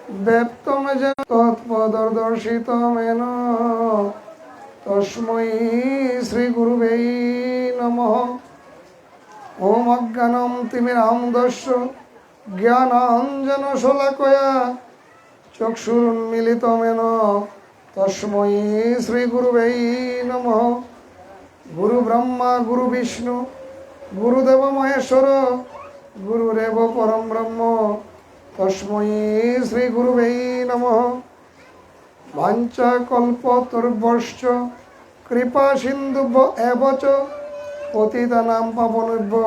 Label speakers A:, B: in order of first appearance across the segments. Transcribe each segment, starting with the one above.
A: ব্যক্তম যেন তৎপদর্শিতমেন তস্मै শ্রী গুরুবে নমঃ। ওম অজ্ঞানম তিমিরান্ধস্য জ্ঞানাঞ্জনশলাকয়া চক্ষুরুন্মিলিতমেন তস্मै শ্রী গুরুবে নমঃ। গুরু ব্রহ্মা গুরু বিষ্ণু গুরুদেব মহেশ্বর গুরুরেব পরম ব্রহ্ম তস্मै শ্রী গুরুবে নমঃ। বাঞ্ছা কল্পতরুভ্যশ্চ কৃপা সিন্ধুভ্য এব চ পতিতানাং পাবনেভ্যো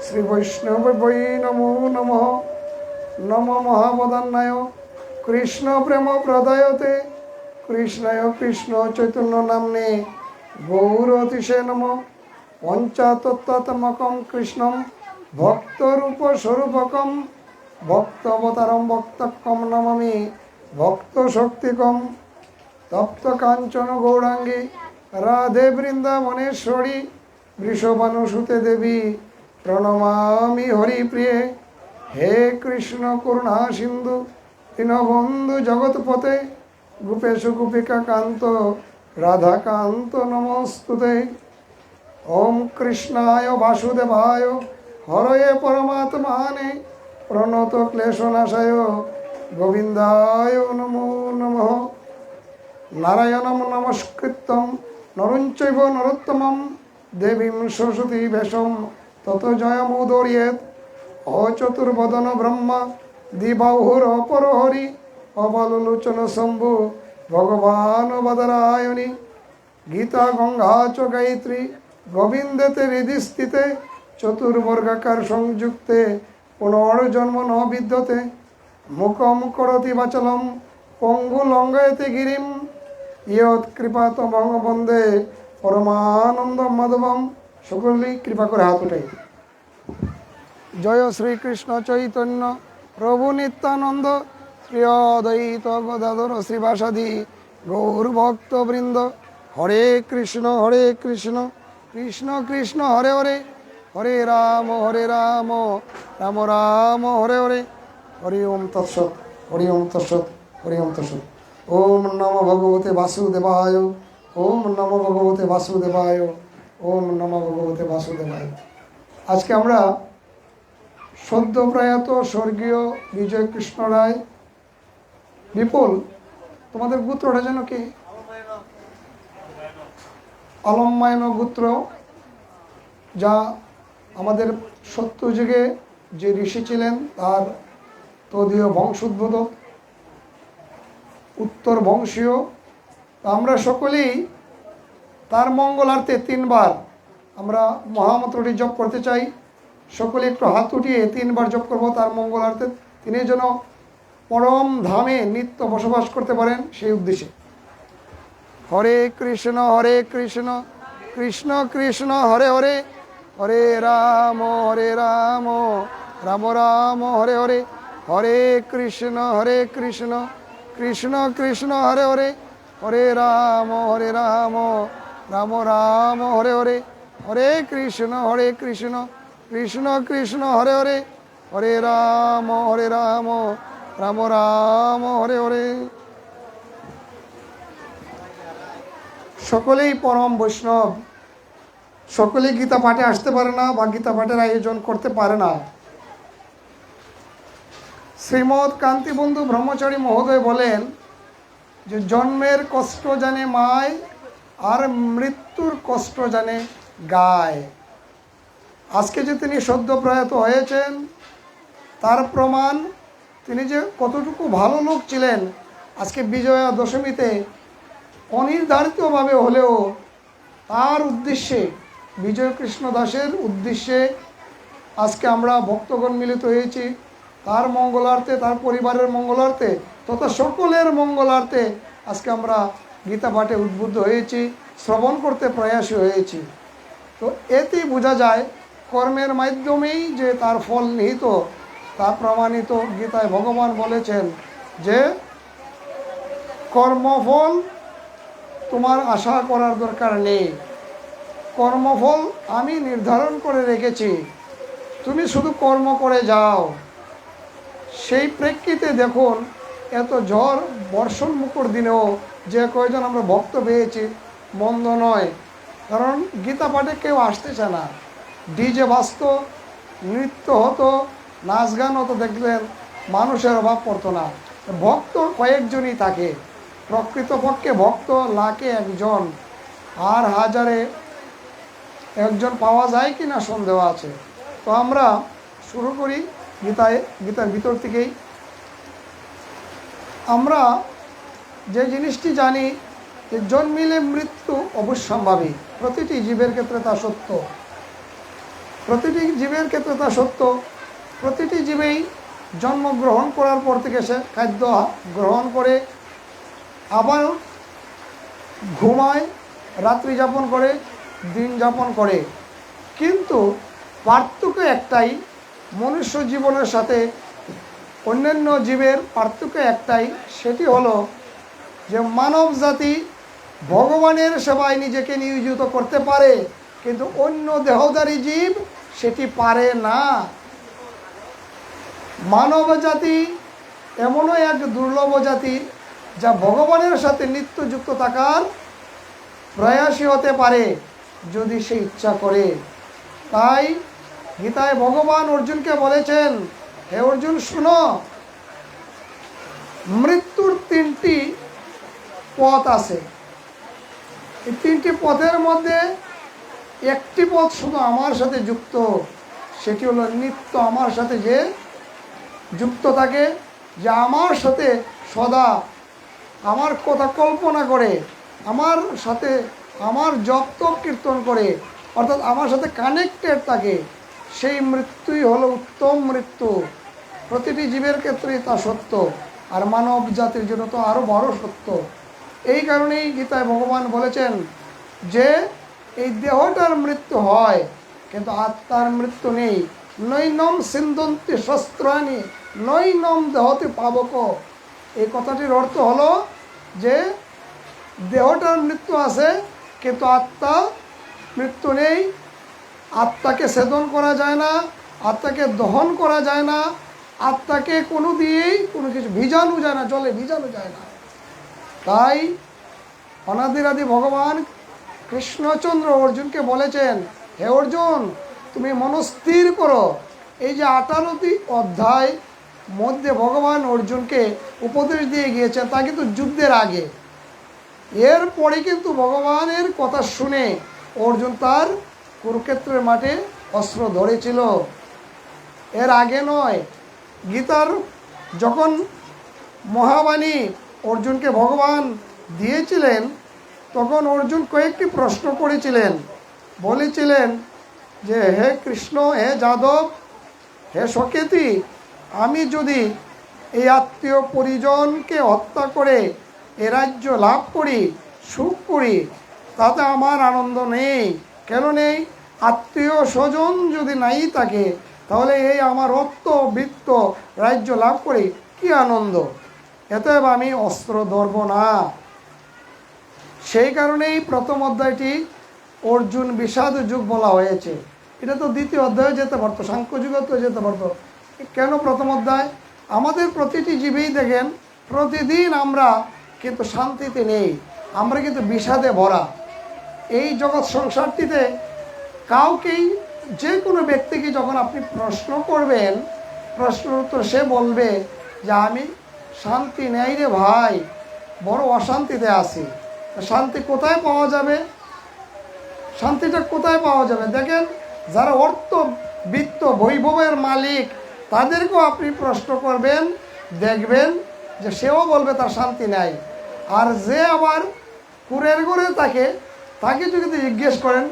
A: শ্রী বৈষ্ণবেভ্যো নমো নমঃ। নমো মহাবদান্যায় কৃষ্ণ প্রেম প্রদায়তে কৃষ্ণায় কৃষ্ণ চৈতন্য নাম্নে গৌরতিশে নমঃ। পঞ্চতত্ত্বাত্মকং কৃষ্ণং ভক্তরূপ স্বরূপকং ভক্তাবতারং ভক্তক্কং নমামি ভক্তশক্তিকং। তপ্ত কাঞ্চন গৌরাঙ্গী রাধে বৃন্দাবনেশ্বরী বৃষভানুসুতে দেবী প্রণমামি হরিপ্রিয়ে। হে কৃষ্ণ করুণা সিন্ধু দীনবন্ধু জগৎপতে গোপেশ গোপিকা কান্ত রাধাকান্ত নমস্তুতে। ওম কৃষ্ণায় বাসুদেবায় হরয়ে পরমাত্মানে প্রণত ক্লেশনাশায় গোবিন্দায় নমো নমঃ। নারায়ণং নমস্কৃত্যং নরং চৈব নরোত্তমং দেবীং সরস্বতী বেশং ততো জয়মুদীরয়েৎ। অচতুর্বদন ব্রহ্মা দ্বিবাহুর অপরহরি অবলোচন শম্ভু ভগবান বদরায়ণী। গীতা গঙ্গা চ গায়ত্রী গোবিন্দেতে হৃদি স্থিতে চতুর্বর্গাকার সংযুক্তে পুনর্জন্ম ন বিদ্যতে। মুখম করতি বাচলম পঙ্গু লঙ্ঘয়তে গিরিম ইয়ৎ কৃপাতমং বন্দে পরমানন্দ মাধবম। সকলেই কৃপা করে হাত উঠাই। জয় শ্রীকৃষ্ণ চৈতন্য প্রভু নিত্যানন্দ শ্রী অদ্বৈত গদাধর শ্রীবাসাদি গৌরভক্তবৃন্দ। হরে কৃষ্ণ কৃষ্ণ কৃষ্ণ হরে হরে হরে রাম রাম রাম হরে হরে। হরি ওম তৎসৎ হরি ওম তৎসৎ হরি ওম তৎসৎ। ওম নমো ভগবতে বাসুদেবায় ওম নমো ভগবতে বাসুদেবায় ওম নমো ভগবতে বাসুদেবায়। আজকে আমরা সদ্য প্রয়াত স্বর্গীয় বিজয় কৃষ্ণ রায় বিপুল, তোমাদের গোত্রটা যেন কি? অলম্মায়ন গোত্র, যা আমাদের সত্যযুগে যে ঋষি ছিলেন তার তদীয় বংশোদ্ভূত উত্তর বংশীয়। আমরা সকলেই তার মঙ্গলার্থে 3 বার আমরা মহামন্ত্রটি জপ করতে চাই। সকলে একটু হাত উঠিয়ে 3 বার জপ করব তার মঙ্গলার্থে, তিনি যেন পরম ধামে নিত্য বসবাস করতে পারেন সেই উদ্দেশ্যে। হরে কৃষ্ণ কৃষ্ণ কৃষ্ণ হরে হরে হরে রাম রাম রাম হরে হরে। হরে কৃষ্ণ কৃষ্ণ কৃষ্ণ হরে হরে হরে রাম রাম রাম হরে হরে। হরে কৃষ্ণ কৃষ্ণ কৃষ্ণ হরে হরে হরে রাম রাম রাম হরে হরে। সকলেই পরম বৈষ্ণব, সকলেই গীতা পাঠে আসতে পারে না বা গীতা পাঠের আয়োজন করতে পারে না। শ্রীমৎ কান্তিবন্ধু ব্রহ্মচারী মহোদয় বলেন যে জন্মের কষ্ট জানে মায় আর মৃত্যুর কষ্ট জানে গায়। আজকে যে তিনি সদ্য প্রয়াত হয়েছেন তার প্রমাণ তিনি যে কতটুকু ভালো লোক ছিলেন। আজকে বিজয়া দশমীতে অনির্ধারিতভাবে হলেও তার উদ্দেশ্যে, বিজয় কৃষ্ণ দাসের উদ্দেশ্যে আজকে আমরা ভক্তগণ মিলিত হয়েছি। তার মঙ্গলার্থে, তার পরিবারের মঙ্গলার্থে তথা সকলের মঙ্গলার্থে আজকে আমরা গীতা পাঠে উদ্বুদ্ধ হয়েছি, শ্রবণ করতে প্রয়াসী হয়েছি। তো এতেই বোঝা যায় কর্মের মাধ্যমেই যে তার ফল নিহিত, তা প্রমাণিত। গীতায় ভগবান বলেছেন যে কর্মফল তোমার আশা করার দরকার নেই, কর্মফল আমি নির্ধারণ করে রেখেছি, তুমি শুধু কর্ম করে যাও। সেই প্রেক্ষিতে দেখুন এত ঝড় বর্ষণ মুখর দিনেও যে কয়জন আমরা ভক্ত পেয়েছি মন্দ নয়, কারণ গীতা পাঠে কেউ আসতেছে না। ডিজে বাজত, নৃত্য হতো, নাচ গান হতো, দেখলেন মানুষের অভাব পড়তো না। ভক্ত কয়েকজনই থাকে, প্রকৃতপক্ষে ভক্ত লাখে একজন, আর হাজারে একজন পাওয়া যায় কি না সন্দেহ আছে। তো আমরা শুরু করি গীতার ভিতর থেকেই। আমরা যে জিনিসটি জানি যে জন্মিলে মৃত্যু অবশ্যম্ভাবী, প্রতিটি জীবের ক্ষেত্রে তা সত্য, প্রতিটি জীবের ক্ষেত্রে তা সত্য। প্রতিটি জীবেই জন্মগ্রহণ করার পর থেকে সে খাদ্য গ্রহণ করে, আবার ঘুমায়, রাত্রি যাপন করে, দিন যাপন করে। কিন্তু পার্থক্য একটাই, মনুষ্য জীবনের সাথে অন্যান্য জীবের পার্থক্য একটাই, সেটি হলো যে মানব জাতি ভগবানের সেবায় নিজেকে নিয়োজিত করতে পারে, কিন্তু অন্য দেহধারী জীব সেটি পারে না। মানব জাতি এমনও এক দুর্লভ জাতি যা ভগবানের সাথে নিত্যযুক্ত থাকার প্রয়াসী হতে পারে যদি সে ইচ্ছা করে। তাই গীতায় ভগবান অর্জুনকে বলেছেন, হে অর্জুন শুনো, মৃত্যুর তিনটি পথ আছে। এই তিনটি পথের মধ্যে একটি পথ শুধু আমার সাথে যুক্ত, সেটি হলো নিত্য আমার সাথে যে যুক্ত থাকে, যে আমার সাথে সদা আমার কথা কল্পনা করে, আমার সাথে আমার জপ তপ কীর্তন করে, অর্থাৎ আমার সাথে কানেক্টেড থাকে, সেই মৃত্যুই হলো উত্তম মৃত্যু। প্রতিটি জীবের ক্ষেত্রেই তা সত্য, আর মানব জাতির জন্য তো আরও বড় সত্য। এই কারণেই গীতায় ভগবান বলেছেন যে এই দেহটার মৃত্যু হয় কিন্তু আত্মার মৃত্যু নেই। নৈনম সিন্ধন্তি শস্ত্রাণি নৈনম দেহতে পাবক। এই কথাটির অর্থ হলো যে দেহটার মৃত্যু আছে কিন্তু আত্মা মৃত্যু নেই। আত্মাকে ছেদন করা যায় না, আত্মাকে দহন করা যায় না, আত্মাকে কোনো দিয়েই কোনো কিছু ভিজানো যায় না, জলে ভিজানো যায় না। তাই অনাদিরাদি ভগবান কৃষ্ণচন্দ্র অর্জুনকে বলেছেন, হে অর্জুন তুমি মনস্থির করো। এই যে 18টি অধ্যায় মধ্যে ভগবান অর্জুনকে উপদেশ দিয়ে গিয়েছেন তা কিন্তু যুদ্ধের আগে। এরপরে কিন্তু ভগবানের কথা শুনে অর্জুন তার কুরুক্ষেত্রের মাঠে অস্ত্র ধরেছিল, এর আগে নয়। গীতার যখন মহাবাণী অর্জুনকে ভগবান দিয়েছিলেন তখন অর্জুন কয়েকটি প্রশ্ন করেছিলেন, বলেছিলেন যে হে কৃষ্ণ, হে যাদব, হে সকেতি, আমি যদি এই আত্মীয় পরিজনকে হত্যা করে এ রাজ্য লাভ করি, সুখ করি, তাতে আমার আনন্দ নেই। কেন নেই? আত্মীয় স্বজন যদি নাই থাকে তাহলে এই আমার অর্থ বৃত্ত রাজ্য লাভ করে কি আনন্দ? এতএব আমি অস্ত্র ধরব না। সেই কারণেই প্রথম অধ্যায়টি অর্জুন বিষাদ যুগ বলা হয়েছে। এটা তো দ্বিতীয় অধ্যায়ে যেতে পারতো, সাংখ্য যুগে তো যেতে পারতো। কেন প্রথম অধ্যায়? আমাদের প্রতিটি জীবেই দেখেন প্রতিদিন আমরা কিন্তু শান্তিতে নেই, আমরা কিন্তু বিষাদে ভরা। এই জগৎ সংসারটিতে কাউকেই, যে কোনো ব্যক্তিকে যখন আপনি প্রশ্ন করবেন, প্রশ্নের উত্তর সে বলবে যে আমি শান্তি নেই রে ভাই, বড় অশান্তিতে আছি। শান্তি কোথায় পাওয়া যাবে? শান্তিটা কোথায় পাওয়া যাবে? দেখেন, যারা অর্থ বিত্ত বৈভবের মালিক তাদেরকেও আপনি প্রশ্ন করবেন, দেখবেন যে সেও বলবে তার শান্তি নাই। আর যে আবার কুরের ঘরে থাকে, তাকে যদি জিজ্ঞেস করেন,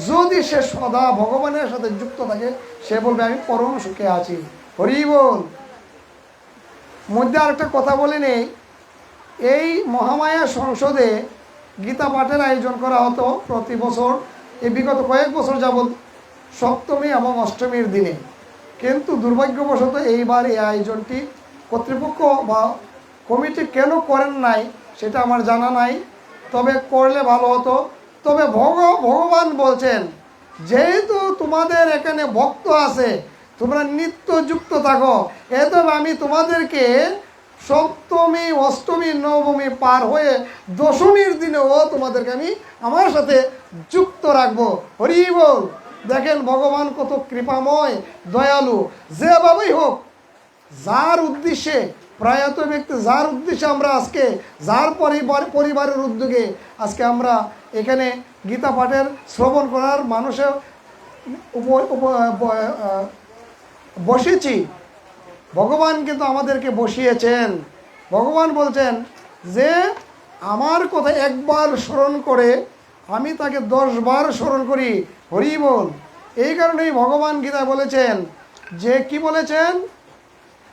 A: যদি সে সদা ভগবানের সাথে যুক্ত থাকে, সে বলবে আমি পরম সুখে আছি। হরি বল। মধ্যে আরেকটা কথা বলে নেই, এই মহামায়া সংসদে গীতা পাঠের আয়োজন করা হতো প্রতি বছর, এই বিগত কয়েক বছর যাবৎ সপ্তমী এবং অষ্টমীর দিনে। কিন্তু দুর্ভাগ্যবশত এইবার এই আয়োজনটি কর্তৃপক্ষ বা কমিটি কেন করেন নাই সেটা আমার জানা নাই, তবে করলে ভালো হতো। তবে ভগবান বলছেন, যেহেতু তোমাদের এখানে ভক্ত আছে, তোমরা নিত্যযুক্ত থাকো, এতএব আমি তোমাদেরকে সপ্তমী, অষ্টমী, নবমী পার হয়ে দশমীর দিনেও তোমাদেরকে আমি আমার সাথে যুক্ত রাখবো। হরি বল। দেখেন ভগবান কত কৃপাময়, দয়ালু। যেভাবেই হোক, যার উদ্দেশ্যে, প্রয়াত ব্যক্তি যার উদ্দেশ্যে আমরা আজকে, যার পরিবারের উদ্যোগে আজকে আমরা এখানে গীতা পাঠের শ্রবণ করার মানুষের বসেছি, ভগবান কিন্তু আমাদেরকে বসিয়েছেন। ভগবান বলছেন যে আমার কথা একবার স্মরণ করে আমি তাকে 10 বার স্মরণ করি। হরি বল। এই কারণেই ভগবান গীতায় বলেছেন যে কি বলেছেন,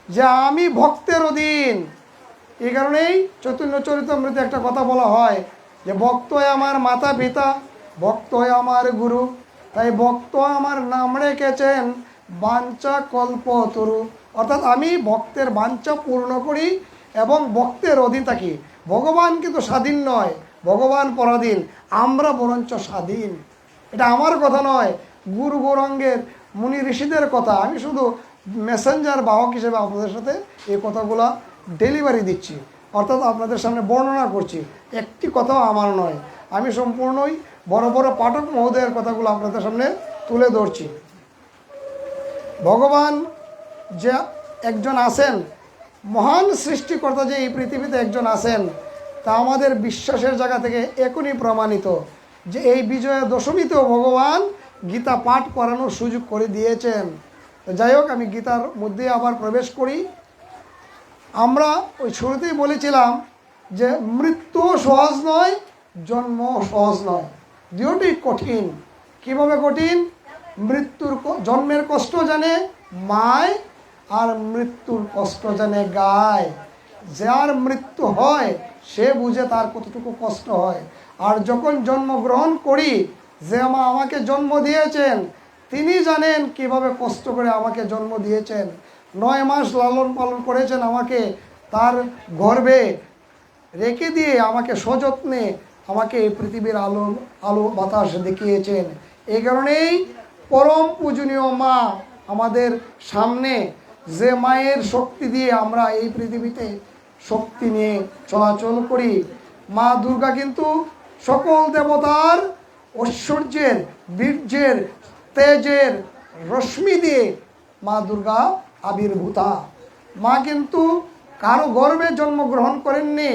A: যে আমি ভক্তের অধীন। এই কারণেই চৈতন্য চরিতামৃতে একটা কথা বলা হয় যে ভক্ত আমার মাতা পিতা, ভক্ত আমার গুরু, তাই ভক্ত আমার নাম রেখেছেন বাঞ্ছা কল্পতরু। অর্থাৎ আমি ভক্তের বাঞ্ছা পূর্ণ করি এবং ভক্তের অধীন থাকি। ভগবান কিন্তু স্বাধীন নয়, ভগবান পরাধীন, আমরা বরঞ্চ স্বাধীন। এটা আমার কথা নয়, গুরু গৌরাঙ্গের মুনি ঋষিদের কথা। আমি শুধু মেসেঞ্জার, বাহক হিসেবে আপনাদের সাথে এই কথাগুলো ডেলিভারি দিচ্ছি, অর্থাৎ আপনাদের সামনে বর্ণনা করছি। একটি কথাও আমার নয়, আমি সম্পূর্ণই বড় বড় পাঠক মহোদয়ের কথাগুলো আপনাদের সামনে তুলে ধরছি। ভগবান যে একজন আছেন, মহান সৃষ্টিকর্তা যে এই পৃথিবীতে একজন আছেন, তা আমাদের বিশ্বাসের জায়গা থেকে এখনই প্রমাণিত যে এই বিজয়া দশমীতেও ভগবান গীতা পাঠ করানোর সুযোগ করে দিয়েছেন। যাই হোক, আমি গীতার মধ্যে আবার প্রবেশ করি। আমরা ওই শুরুতেই বলেছিলাম যে মৃত্যু সহজ নয়, জন্ম সহজ নয়, দুটোই কঠিন। কিভাবে কঠিন? জন্মের কষ্ট জানে মায়, আর মৃত্যুর কষ্ট জানে গায়। যার মৃত্যু হয় সে বুঝে তার কতটুকু কষ্ট হয়। আর যখন জন্মগ্রহণ করি, যে মা আমাকে জন্ম দিয়েছেন তিনি জানেন কিভাবে কষ্ট করে আমাকে জন্ম দিয়েছেন। 9 মাস লালন পালন করেছেন আমাকে, তার গর্ভে রেখে দিয়ে আমাকে সযত্নে আমাকে এই পৃথিবীর আলো বাতাস দেখিয়েছেন। এই কারণেই পরম পূজনীয় মা আমাদের সামনে, যে মায়ের শক্তি দিয়ে আমরা এই পৃথিবীতে শক্তি নিয়ে চলাচল করি। মা দুর্গা কিন্তু সকল দেবতার ঐশ্বর্যের, বীর্যের, তেজের রশ্মি দিয়ে মা দুর্গা আবির্ভূতা। মা কিন্তু কারো গর্ভে জন্মগ্রহণ করেননি,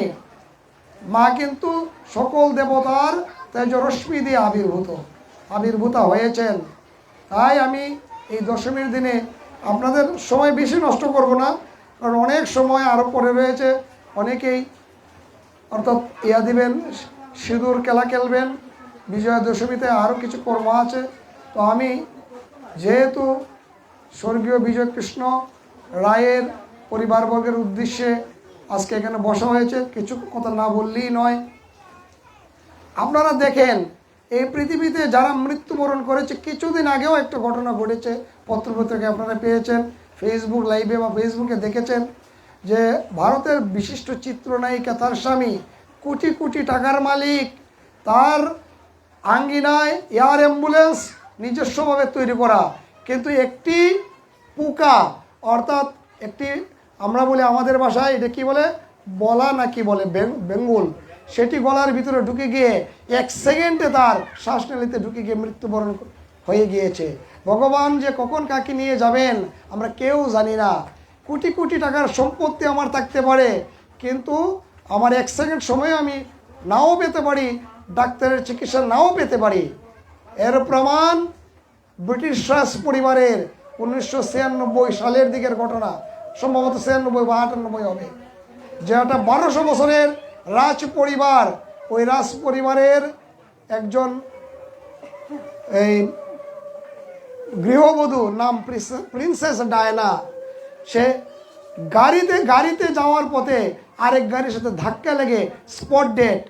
A: মা কিন্তু সকল দেবতার তেজ রশ্মি দিয়ে আবির্ভূতা হয়েছেন। তাই আমি এই দশমীর দিনে আপনাদের সময় বেশি নষ্ট করব না, কারণ অনেক সময় আরও পরে রয়েছে। অনেকেই অর্থাৎ দিবেন, সিঁদুর খেলা খেলবেন, বিজয়া দশমীতে আরও কিছু কর্ম আছে। তো আমি যেহেতু স্বর্গীয় বিজয় কৃষ্ণ রায়ের পরিবারবর্গের উদ্দেশ্যে আজকে এখানে বসা হয়েছে, কিছু কথা না বললেই নয়। আপনারা দেখেন এই পৃথিবীতে যারা মৃত্যুবরণ করেছে, কিছুদিন আগেও একটা ঘটনা ঘটেছে, পত্রপত্রিকায় আপনারা পেয়েছেন, ফেসবুক লাইভে বা ফেসবুকে দেখেছেন, যে ভারতের বিশিষ্ট চিত্রনায়িকা, তার স্বামী কোটি কোটি টাকার মালিক, তার আঙ্গিনায় এয়ার অ্যাম্বুলেন্স নিজস্বভাবে তৈরি করা, কিন্তু একটি পোকা, অর্থাৎ একটি, আমরা বলি আমাদের ভাষায় এটা কী বলে, বলা না কি বলে, বেঙ্গল, সেটি গলার ভিতরে ঢুকে গিয়ে 1 সেকেন্ডে তার শ্বাসনালীতে ঢুকে গিয়ে মৃত্যুবরণ হয়ে গিয়েছে। ভগবান যে কখন কাকে নিয়ে যাবেন আমরা কেউ জানি না। কোটি কোটি টাকার সম্পত্তি আমার থাকতে পারে, কিন্তু আমার 1 সেকেন্ড সময় আমি নাও পেতে পারি, ডাক্তারের চিকিৎসা নাও পেতে পারি। এর প্রমাণ ব্রিটিশ রাজ পরিবারের 1996 সালের দিকের ঘটনা, সম্ভবত 96 বা 98 হবে, যে একটা 1200 বছরের রাজ পরিবার, ওই রাজ পরিবারের একজন এই গৃহবধূ, নাম প্রিন্সেস ডায়না, সে গাড়িতে যাওয়ার পথে আরেক গাড়ির সাথে ধাক্কা লেগে স্পট ডেড।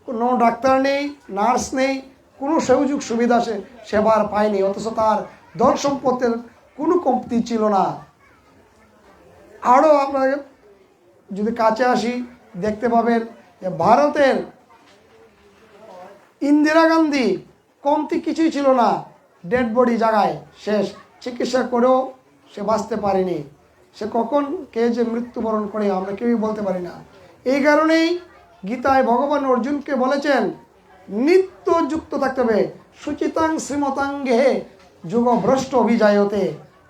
A: কোনো ডাক্তার নেই, নার্স নেই, কোনো সুযোগ সুবিধা সে সেবার পায়নি, অথচ তার ধন সম্পত্তির কোনো কমতি ছিল না। আরও আপনাকে যদি কাছে আসি দেখতে পাবেন যে ভারতের ইন্দিরা গান্ধী কমতি কিছুই ছিল না, ডেড বডি জায়গায় শেষ, চিকিৎসা করেও সে বাঁচতে পারেনি। সে কখন কে যে মৃত্যুবরণ করে আমরা কেউই বলতে পারি না। এই কারণেই গীতায় ভগবান অর্জুনকে বলেছেন নিত্য যুক্ত থাকতে হবে, সুচিতাং শ্রীমতাঙ্গে যুগভ্রষ্ট অভিজায়তে,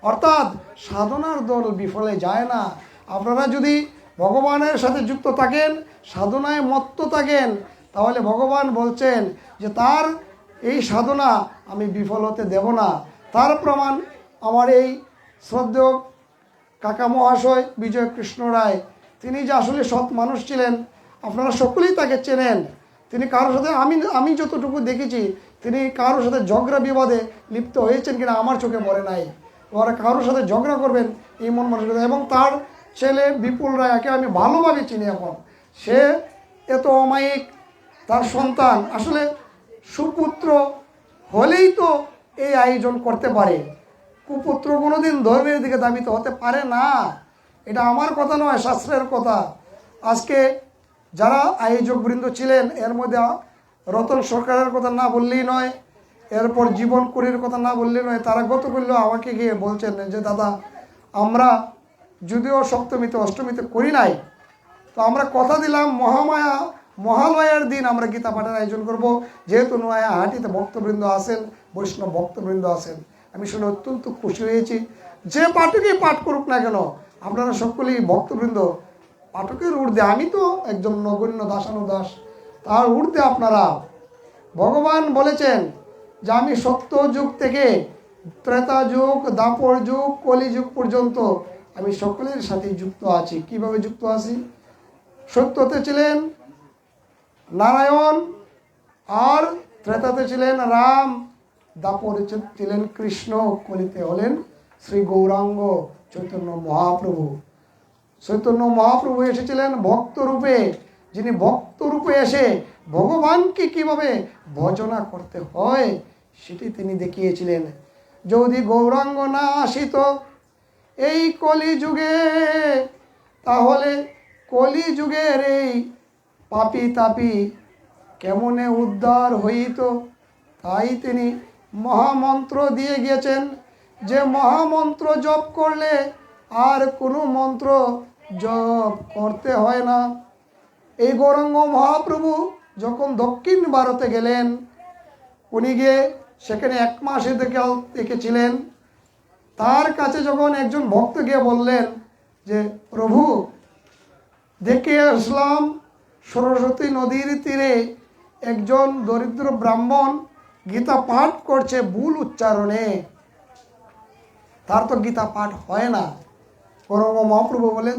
A: অর্থাৎ সাধনার দল বিফলে যায় না। আপনারা যদি ভগবানের সাথে যুক্ত থাকেন, সাধনায় মত্ত থাকেন, তাহলে ভগবান বলছেন যে তার এই সাধনা আমি বিফল হতে দেব না। তার প্রমাণ আমার এই শ্রদ্ধেয় কাকা মহাশয় বিজয় কৃষ্ণ রায়, তিনি যে আসলে সৎ মানুষ ছিলেন, আপনারা সকলেই তাকে চেনেন। তিনি কারোর সাথে আমি যতটুকু দেখেছি, তিনি কারোর সাথে ঝগড়া বিবাদে লিপ্ত হয়েছেন কিনা আমার চোখে পড়ে নাই। ওরা কারোর সাথে ঝগড়া করবেন এই মন মানসিকতা। এবং তার ছেলে বিপুল রায়কে আমি ভালোভাবে চিনি। এখন সে এত অমায়িক, তার সন্তান আসলে সুপুত্র হলেই তো এই আয়োজন করতে পারে, কুপুত্র কোনোদিন ধর্মের দিকে ধাবিত হতে পারে না। এটা আমার কথা নয়, শাস্ত্রের কথা। আজকে যারা আয়োজক বৃন্দ ছিলেন, এর মধ্যে রতন সরকারের কথা না বললেই নয়, এরপর জীবন কুড়ির কথা না বললেই নয়। তারা গত করলেও আমাকে গিয়ে বলছেন যে দাদা, আমরা যদিও সপ্তমীতে অষ্টমীতে করি নাই, তো আমরা কথা দিলাম মহালয়ার দিন আমরা গীতা পাঠের আয়োজন করব। যেহেতু নয়াহাটিতে ভক্তবৃন্দ আছেন, বৈষ্ণব ভক্তবৃন্দ আছেন, আমি শুনে অত্যন্ত খুশি হয়েছি। যে পাঠকেই পাঠ করুক না কেন, আপনারা সকলেই ভক্তবৃন্দ পাঠকের ঊর্ধ্বে, আমি তো একজন নগণ্য দাসানুদাস, তার ঊর্ধ্বে আপনারা। ভগবান বলেছেন যে আমি সত্য যুগ থেকে ত্রেতা যুগ, দাপর যুগ, কলিযুগ পর্যন্ত আমি সকলের সাথে যুক্ত আছি। কিভাবে যুক্ত আছি? সত্যতে ছিলেন নারায়ণ, আর ত্রেতাতে ছিলেন রাম, দাপরে ছিলেন কৃষ্ণ, কলিতে হলেন শ্রী গৌরাঙ্গ চৈতন্য মহাপ্রভু। চৈতন্য মহাপ্রভু এসেছিলেন ভক্ত রূপে, যিনি ভক্ত রূপে এসে ভগবানকে কিভাবে ভজনা করতে হয় সেটি তিনি দেখিয়েছিলেন। যদি গৌরাঙ্গ না আসিত এই কলিযুগে, তাহলে কলিযুগের এই পাপি তাপি কেমনে উদ্ধার হইত। তাই তিনি মহামন্ত্র দিয়ে গিয়েছেন, যে মহামন্ত্র জপ করলে আর কোনো মন্ত্র জপ করতে হয় না। এই গৌরাঙ্গ মহাপ্রভু যখন দক্ষিণ ভারতে গেলেন, উনি গিয়ে সেখানে 1 মাস দেখেছিলেন। তার কাছে যখন একজন ভক্ত গিয়ে বললেন যে প্রভু, দেখে আসলাম সরস্বতী নদীর তীরে একজন দরিদ্র ব্রাহ্মণ গীতা পাঠ করছে ভুল উচ্চারণে, তার তো গীতা পাঠ হয় না। গৌরাঙ্গ মহাপ্রভু বলেন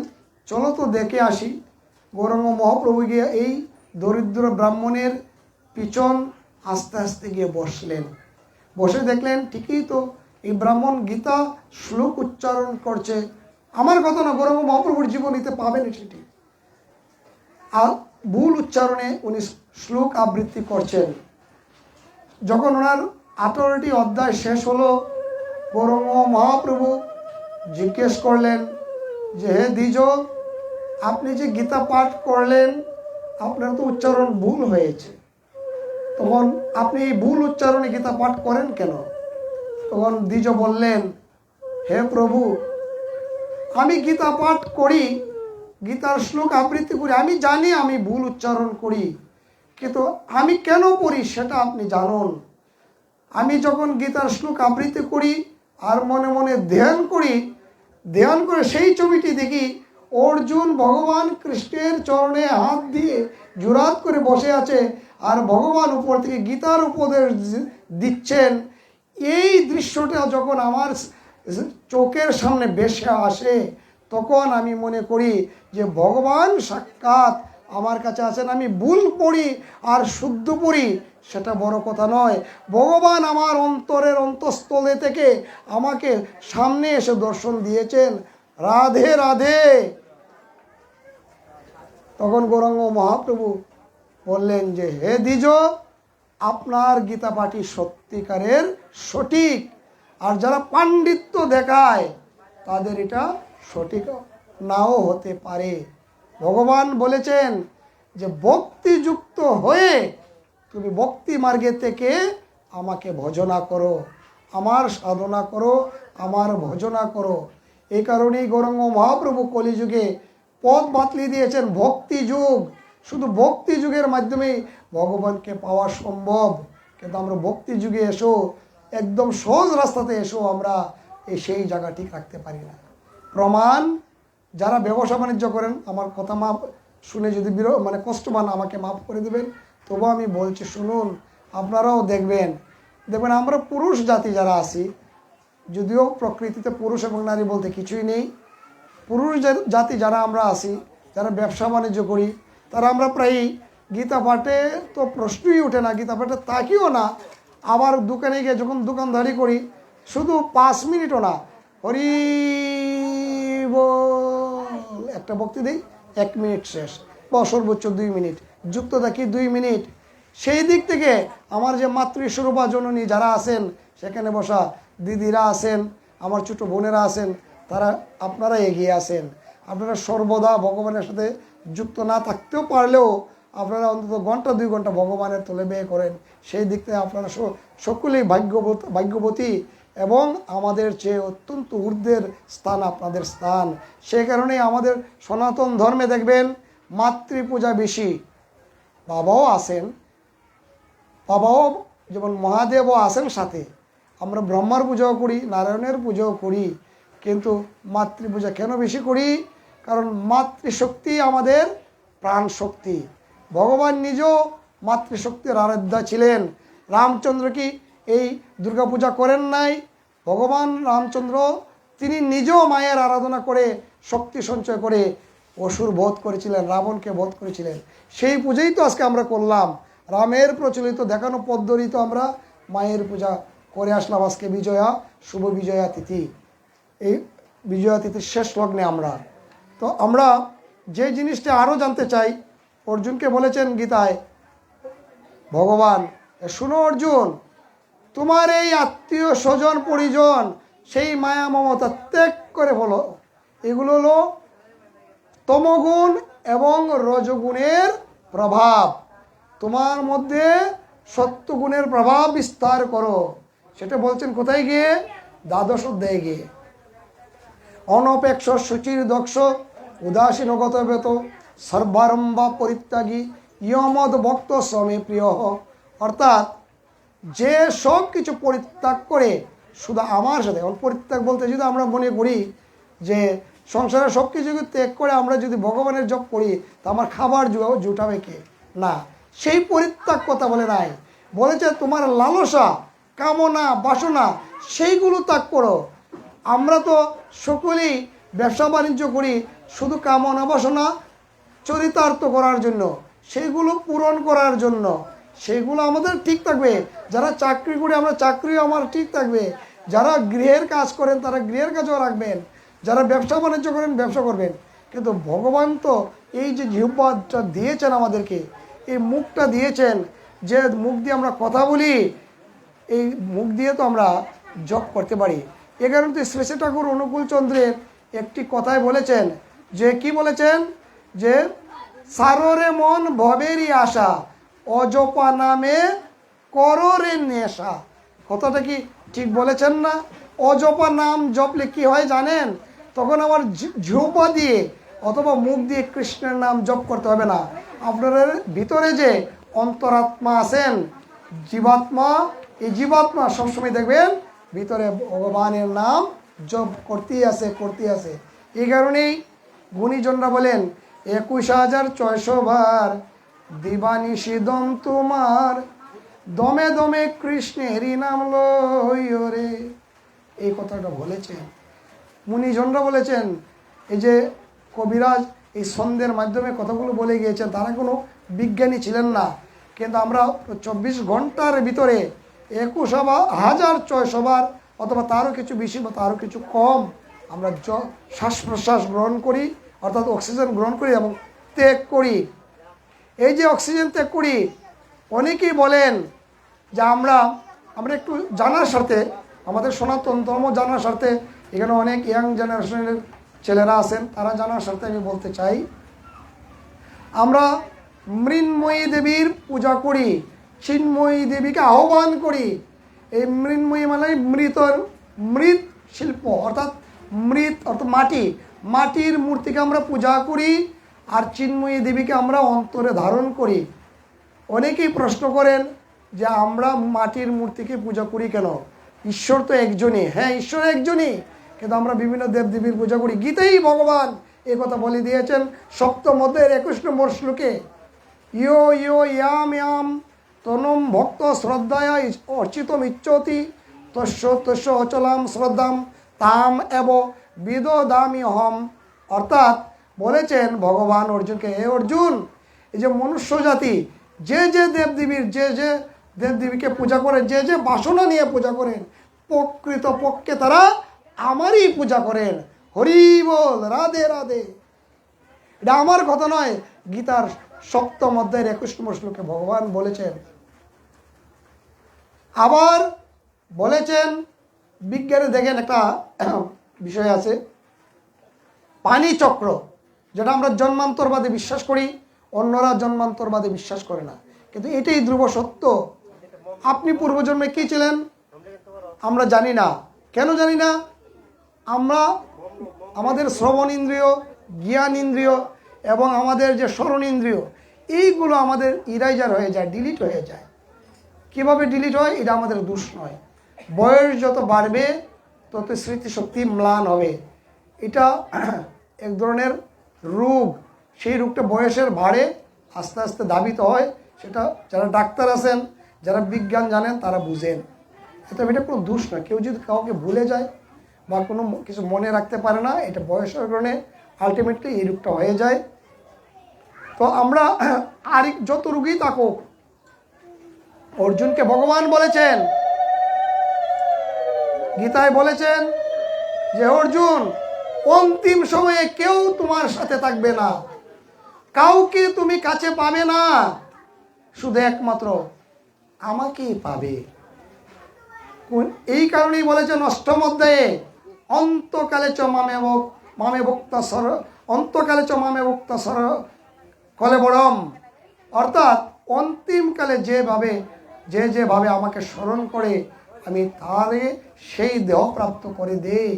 A: চলো তো দেখে আসি। গৌরাঙ্গ মহাপ্রভু গিয়ে এই দরিদ্র ব্রাহ্মণের পিছন আস্তে আস্তে গিয়ে বসলেন। বসে দেখলেন ঠিকই তো এই ব্রাহ্মণ গীতা শ্লোক উচ্চারণ করছে। আমার কথা না, গৌরাঙ্গ মহাপ্রভুর জীবনীতে পাবেন সেটি। আর ভুল উচ্চারণে উনি শ্লোক আবৃত্তি করছেন। যখন ওনার 18টি অধ্যায় শেষ হলো, গৌরাঙ্গ মহাপ্রভু জিজ্ঞেস করলেন যে হে দ্বিজ, আপনি যে গীতা পাঠ করলেন, আপনার তো উচ্চারণ ভুল হয়েছে, তখন আপনি এই ভুল উচ্চারণে গীতা পাঠ করেন কেন? তখন দ্বিজ বললেন, হে প্রভু, আমি গীতা পাঠ করি, গীতার শ্লোক আবৃত্তি করি, আমি জানি আমি ভুল উচ্চারণ করি, কিন্তু আমি কেন করি সেটা আপনি জানুন। আমি যখন গীতার শ্লোক আবৃত্তি করি আর মনে মনে ধ্যান করি, ধ্যান করে সেই ছবিটি দেখি অর্জুন ভগবান কৃষ্ণের চরণে হাত দিয়ে জোড়াত করে বসে আছে, আর ভগবান উপর থেকে গীতার উপদেশ দিচ্ছেন। এই দৃশ্যটা যখন আমার চোখের সামনে ভেসে আসে, তখন আমি মনে করি যে ভগবান সাক্ষাৎ আমার কাছে আছেন। আমি ভুল পড়ি আর শুদ্ধ পড়ি সেটা বড় কথা নয়, ভগবান আমার অন্তরের অন্তঃস্থলে থেকে আমাকে সামনে এসে দর্শন দিয়েছেন। রাধে রাধে। তখন গৌরাঙ্গ মহাপ্রভু বললেন যে হে দ্বিজ, আপনার গীতা পাঠই সত্যিকারের সঠিক, আর যারা পাণ্ডিত্য দেখায় তাদের এটা সঠিক নাও হতে পারে। ভগবান বলেছেন যে ভক্তিযুক্ত হয়ে তুমি ভক্তি মার্গে থেকে আমাকে ভজনা করো, আমার সাধনা করো, আমার ভজনা করো। এই কারণেই গৌরাঙ্গ মহাপ্রভু কলিযুগে পথ বাতলি দিয়েছেন ভক্তি যুগ। শুধু ভক্তি যুগের মাধ্যমেই ভগবানকে পাওয়া সম্ভব। কিন্তু আমরা ভক্তি যুগে এসো, একদম সহজ রাস্তাতে এসো, আমরা সেই জায়গা ঠিক রাখতে পারি না। প্রমাণ, যারা ব্যবসা বাণিজ্য করেন, আমার কথা মাপ শুনে যদি কষ্ট পান আমাকে মাফ করে দেবেন, তবু আমি বলছি শুনুন, আপনারাও দেখবেন আমরা পুরুষ জাতি যারা আছি, যদিও প্রকৃতিতে পুরুষ এবং নারী বলতে কিছুই নেই, পুরুষ জাতি যারা আমরা আছি, যারা ব্যবসা বাণিজ্য করি, তারা আমরা প্রায়ই গীতা পাঠে তো প্রশ্নই ওঠে না, গীতা পাঠে তাকিও না। আবার দোকানে গিয়ে যখন দোকানদারি করি, শুধু 5 মিনিটও না, হরি বল একটা ভক্তি দিই, 1 মিনিট শেষ, বা সর্বোচ্চ 2 মিনিট, যুক্ত থাকি 2 মিনিট। সেই দিক থেকে আমার যে মাতৃস্বরূপা জননী যারা আছেন, সেখানে বসা দিদিরা আছেন, আমার ছোটো বোনেরা আছেন, তারা আপনারা এগিয়ে আছেন। আপনারা সর্বদা ভগবানের সাথে যুক্ত না থাকতেও পারলেও আপনারা অন্তত ঘন্টা 2 ঘন্টা ভগবানের তলে ব্যয় করেন। সেই দিক থেকে আপনারা সকলেই ভাগ্যবতী এবং আমাদের চেয়ে অত্যন্ত ঊর্ধ্বের স্থান আপনাদের স্থান। সেই কারণেই আমাদের সনাতন ধর্মে দেখবেন মাতৃপূজা বেশি। বাবাও আছেন, বাবাও যেমন মহাদেবও আছেন সাথে, আমরা ব্রহ্মার পূজাও করি, নারায়ণের পূজাও করি, কিন্তু মাতৃপূজা কেন বেশি করি? কারণ মাতৃশক্তি আমাদের প্রাণ শক্তি। ভগবান নিজেও মাতৃশক্তির আরাধ্যা ছিলেন। রামচন্দ্র কি এই দুর্গাপূজা করেন নাই? ভগবান রামচন্দ্র তিনি নিজেও মায়ের আরাধনা করে শক্তি সঞ্চয় করে অসুর বধ করেছিলেন, রাবণকে বধ করেছিলেন। সেই পূজাই তো আজকে আমরা করলাম। রামের প্রচলিত দেখানো পদ্ধতি তো আমরা মায়ের পূজা করে আসলাম। আজকে বিজয়া, শুভ বিজয়া তিথি, এই বিজয়া তিথির শেষ লগ্নে আমরা যে জিনিসটা আরও জানতে চাই, অর্জুনকে বলেছেন গীতায় ভগবান, শুনো অর্জুন, তোমার এই আত্মীয় স্বজন পরিজন সেই মায়া মমতা ত্যাগ করে বলো। এগুলো হলো তমগুণ এবং রজগুণের প্রভাব। তোমার মধ্যে সত্যগুণের প্রভাব বিস্তার করো। সেটা বলছেন কোথায় গিয়ে? 12 অধ্যায়ে গিয়ে। অনপেক্ষ শুচির দক্ষ উদাসীনগত বেত সর্বারম্ভা পরিত্যাগী ইয়মদ ভক্ত শ্রমে প্রিয়। অর্থাৎ যে সব কিছু পরিত্যাগ করে শুধু আমার সাথে, পরিত্যাগ বলতে যদি আমরা মনে করি যে সংসারের সব কিছু ত্যাগ করে আমরা যদি ভগবানের জপ করি, তা আমার খাবার জুটাবে কে? না, সেই পরিত্যাগ কথা বলে নাই। বলেছে তোমার লালসা, কামনা, বাসনা সেইগুলো ত্যাগ করো। আমরা তো সকলেই ব্যবসা বাণিজ্য করি শুধু কামনা বাসনা চরিতার্থ করার জন্য, সেইগুলো পূরণ করার জন্য। সেইগুলো আমাদের ঠিক থাকবে। যারা চাকরি করে আমরা চাকরিও আমার ঠিক থাকবে। যারা গৃহের কাজ করেন তারা গৃহের কাজও রাখবেন। যারা ব্যবসা বাণিজ্য করেন ব্যবসা করবেন। কিন্তু ভগবান তো এই যে জিহ্বাটা দিয়েছেন আমাদেরকে, এই মুখটা দিয়েছেন, যে মুখ দিয়ে আমরা কথা বলি, এই মুখ দিয়ে তো আমরা জপ করতে পারি। এ কারণে তো শ্রী ঠাকুর অনুকূল চন্দ্রের একটি কথায় বলেছেন, যে কি বলেছেন, যে সাররে মন ভবেরই আশা অজপা নামে কররে নেশা। কথাটা কি ঠিক বলেছেন না? অজপা নাম জপলে কি হয় জানেন? তখন আমার ঝোপা দিয়ে অথবা মুখ দিয়ে কৃষ্ণের নাম জপ করতে হবে না। আপনাদের ভিতরে যে অন্তরাত্মা আছেন, জীবাত্মা, এই জীবাত্মা সবসময় দেখবেন ভিতরে ভগবানের নাম জপ করতেই আছে। এই কারণেই গুণীজনরা বলেন 21,600 বার দিবানিশি দম তোমার, দমে দমে কৃষ্ণেরই নাম লইও রে। এই কথাটা বলেছেন মুনিজনরা, বলেছেন। এই যে কবিরাজ এই ছন্দের মাধ্যমে কথাগুলো বলে গিয়েছেন, তারা কোনো বিজ্ঞানী ছিলেন না। কিন্তু আমরা 24 ঘন্টার ভিতরে 21,600 বার অথবা তারও কিছু বেশি বা তারও কিছু কম আমরা শ্বাস প্রশ্বাস গ্রহণ করি, অর্থাৎ অক্সিজেন গ্রহণ করি এবং ত্যাগ করি। এই যে অক্সিজেন ত্যাগ করি, অনেকেই বলেন যে আমরা একটু জানার স্বার্থে, আমাদের সনাতন ধর্ম জানার স্বার্থে, এখানে অনেক ইয়াং জেনারেশনের ছেলেরা আছেন, তারা জানার স্বার্থে আমি বলতে চাই, আমরা মৃন্ময়ী দেবীর পূজা করি, চিন্ময়ী দেবীকে আহ্বান করি। এই মৃন্ময়ী মানে মৃত শিল্প, অর্থাৎ মৃৎ অর্থাৎ মাটির মূর্তিকে আমরা পূজা করি, আর চিন্ময়ী দেবীকে আমরা অন্তরে ধারণ করি। অনেকেই প্রশ্ন করেন যে আমরা মাটির মূর্তিকে পূজা করি কেন? ঈশ্বর তো একজনই। হ্যাঁ, ঈশ্বর একজনই, কিন্তু আমরা বিভিন্ন দেবদেবীর পূজা করি। গীতাই ভগবান এ কথা বলে দিয়েছেন সপ্তম অধ্যায়ের 21 নম্বর শ্লোকে, ইয়ো ইয়ো ইয়াম ইয়াম তনুম ভক্ত শ্রদ্ধায়া অর্চিতম ইচ্ছতি তস্য তস্য অচলাম শ্রদ্ধাম তাম এব বিদদামি অহম। অর্থাৎ বলেছেন ভগবান অর্জুনকে, হে অর্জুন, এই যে মনুষ্য জাতি যে দেবদেবীকে পূজা করেন, যে বাসনা নিয়ে পূজা করেন, প্রকৃতপক্ষে তারা আমারই পূজা করেন। হরি বল, রাধে রাধে। এটা আমার কথা নয়, গীতার সপ্তম অধ্যায়ের 21 নম্বর শ্লোকে ভগবান বলেছেন। আবার বলেছেন, বিজ্ঞানে দেখেন একটা বিষয় আছে, পানি চক্র, যেটা আমরা জন্মান্তরবাদে বিশ্বাস করি, অন্যরা জন্মান্তরবাদে বিশ্বাস করে না, কিন্তু এটাই ধ্রুব সত্য। আপনি পূর্বজন্মে কি ছিলেন আমরা জানি না। কেন জানি না? আমরা আমাদের শ্রবণ ইন্দ্রিয়, জ্ঞান ইন্দ্রিয় এবং আমাদের যে স্মরণ ইন্দ্রিয়, এইগুলো আমাদের ইরাইজার হয়ে যায়, ডিলিট হয়ে যায়। কিভাবে ডিলিট হয়? এটা আমাদের দোষ নয়। বয়স যত বাড়বে তত স্মৃতিশক্তি ম্লান হবে। এটা এক ধরনের রোগ। সেই রোগটা বয়সের ভারে আস্তে আস্তে ধাবিত হয়। সেটা যারা ডাক্তার আছেন, যারা বিজ্ঞান জানেন, তারা বুঝেন। এটা কোনো দোষ না। কেউ যদি কাউকে ভুলে যায় বা কোনো কিছু মনে রাখতে পারে না, এটা বয়সের কারণে আলটিমেটলি এই রোগটা হয়ে যায়। তো আমরা আর যত রোগী থাকুক, অর্জুনকে ভগবান বলেছেন, গীতায় বলেছেন যে অর্জুন, অন্তিম সময়ে কেউ তোমার সাথে থাকবে না, কাউকে তুমি কাছে পাবে না, শুধু একমাত্র আমাকেই পাবে। এই কারণেই বলেছেন অষ্টম অধ্যায়ে, অন্তকালে চ মামে ভক্তা সর অন্তকালে চ মামে ভক্তা সর কলেবরম। অর্থাৎ অন্তিমকালে যেভাবে আমাকে স্মরণ করে, আমি তারে সেই দেহ প্রাপ্ত করে দেই।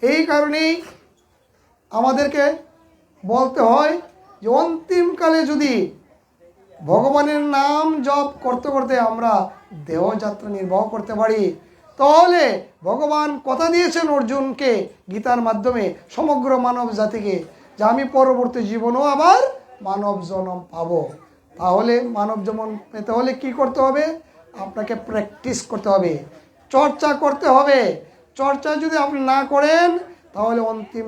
A: এই কারণেই আমাদেরকে বলতে হয় যে অন্তিমকালে যদি ভগবানের নাম জপ করতে করতে আমরা দেহযাত্রা নির্বাহ করতে পারি, তাহলে ভগবান কথা দিয়েছেন অর্জুনকে গীতার মাধ্যমে, সমগ্র মানব জাতিকে, যে আমি পরবর্তী জীবনেও আবার মানব জন্ম পাবো। তাহলে মানব জন্ম পেতে হলে কি করতে হবে? আপনাকে প্র্যাকটিস করতে হবে, চর্চা করতে হবে। চর্চা যদি আপনি না করেন, তাহলে অন্তিম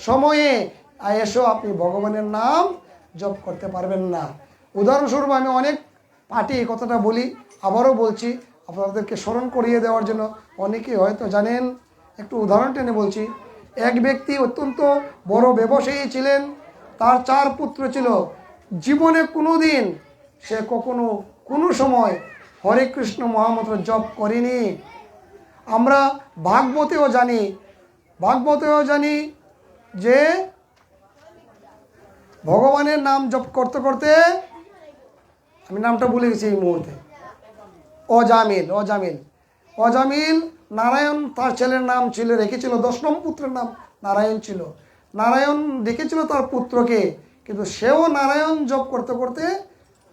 A: সময়ে এসেও আপনি ভগবানের নাম জপ করতে পারবেন না। উদাহরণস্বরূপ আমি অনেক পার্টি এই কথাটা বলি, আবারও বলছি আপনাদেরকে স্মরণ করিয়ে দেওয়ার জন্য। অনেকেই হয়তো জানেন, একটু উদাহরণ টেনে বলছি। এক ব্যক্তি অত্যন্ত বড় ব্যবসায়ী ছিলেন, তার 4 পুত্র ছিল। জীবনে কোনো দিন সে কখনো কোনো সময় হরে কৃষ্ণ মহামন্ত্র জপ করেনি। আমরা ভাগবতেও জানি যে ভগবানের নাম জপ করতে করতে, আমি নামটা ভুলে গেছি এই মুহূর্তে, অজামিল নারায়ণ তার ছেলের নাম ছিল, রেখেছিল 10 নম্বর পুত্রের নাম নারায়ণ ছিল। নারায়ণ রেখেছিল তার পুত্রকে, কিন্তু সেও নারায়ণ জপ করতে করতে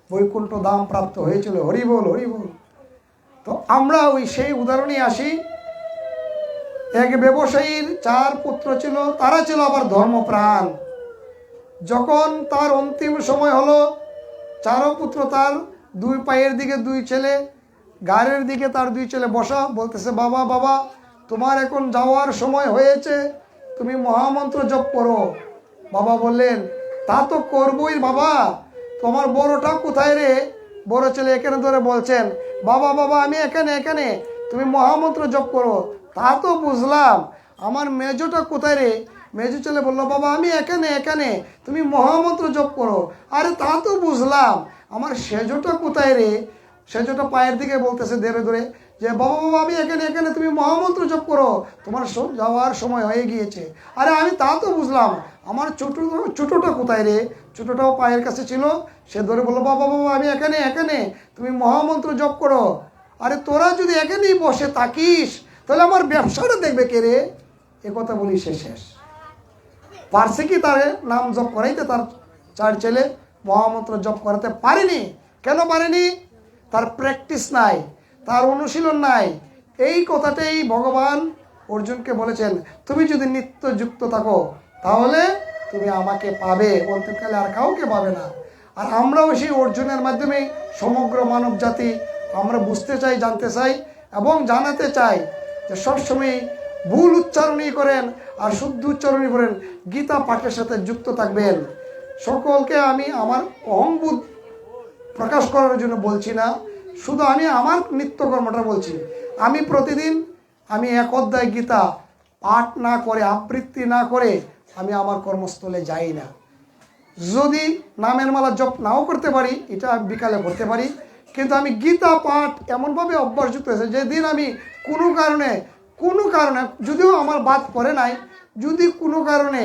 A: বৈকুণ্ঠ ধাম প্রাপ্ত হয়েছিল। হরি বল, হরি বল। তো আমরা সেই উদাহরণে আসি। এক ব্যবসায়ীর 4 পুত্র ছিল, তারা ছিল আবার ধর্মপ্রাণ। যখন তার অন্তিম সময় হলো, 4 পুত্র, তার 2 পায়ের দিকে 2 ছেলে, গাড়ির দিকে তার 2 ছেলে বসা, বলতেছে, বাবা তোমার এখন যাওয়ার সময় হয়েছে, তুমি মহামন্ত্র জপ করো। বাবা বললেন, তা তো করবই বাবা, তোমার বড়টা কোথায় রে? বড় ছেলে এখানে ধরে বলছেন, বাবা আমি এখানে, তুমি মহামন্ত্র জপ করো। তা তো বুঝলাম, আমার মেজোটা কোথায় রে? মেজো ছেলে বললো, বাবা আমি এখানে, তুমি মহামন্ত্র জপ করো। আরে তা তো বুঝলাম, আমার সেজোটা কোথায় রে? সেজোটা পায়ের দিকে বলতেছে ধরে ধরে যে, বাবা আমি এখানে, তুমি মহামন্ত্র জপ করো, তোমার যাওয়ার সময় হয়ে গিয়েছে। আরে আমি তা তো বুঝলাম, আমার ছোটোটা কোথায় রে? ছোটোটাও পায়ের কাছে ছিল, সে ধরে বললো, বাবা আমি এখানে, তুমি মহামন্ত্র জপ করো। আরে তোরা যদি এখানেই বসে থাকিস, তাহলে আমার ব্যবসাটা দেখবে কে রে? কথা বলি সে শেষ। পারছে কি তার নাম জপ করাইতে? তার 4 ছেলে মহামন্ত্র জপ করাতে পারেনি। কেন পারেনি? তার প্র্যাকটিস নাই, তার অনুশীলন নাই। এই কথাটাই ভগবান অর্জুনকে বলেছেন, তুমি যদি নিত্য যুক্ত থাকো তাহলে তুমি আমাকে পাবে, অন্তিমকালে আর কাউকে পাবে না। আর আমরাও সেই অর্জুনের মাধ্যমে সমগ্র মানব জাতি আমরা বুঝতে চাই, জানতে চাই এবং জানাতে চাই যে সবসময় ভুল উচ্চারণই করেন আর শুদ্ধ উচ্চারণই করেন, গীতা পাঠের সাথে যুক্ত থাকবেন। সকলকে আমি আমার অহংবোধ প্রকাশ করার জন্য বলছি না, শুধু আমি আমার নিত্যকর্মটা বলছি। আমি প্রতিদিন আমি 1 অধ্যায় গীতা পাঠ না করে, আবৃত্তি না করে আমি আমার কর্মস্থলে যাই না। যদি নামের মালা জপ নাও করতে পারি, এটা বিকালে করতে পারি, কিন্তু আমি গীতা পাঠ এমনভাবে অভ্যাসযুক্ত হয়েছে, যেদিন আমি কোনো কারণে যদিও আমার বাদ পড়ে নাই, যদি কোনো কারণে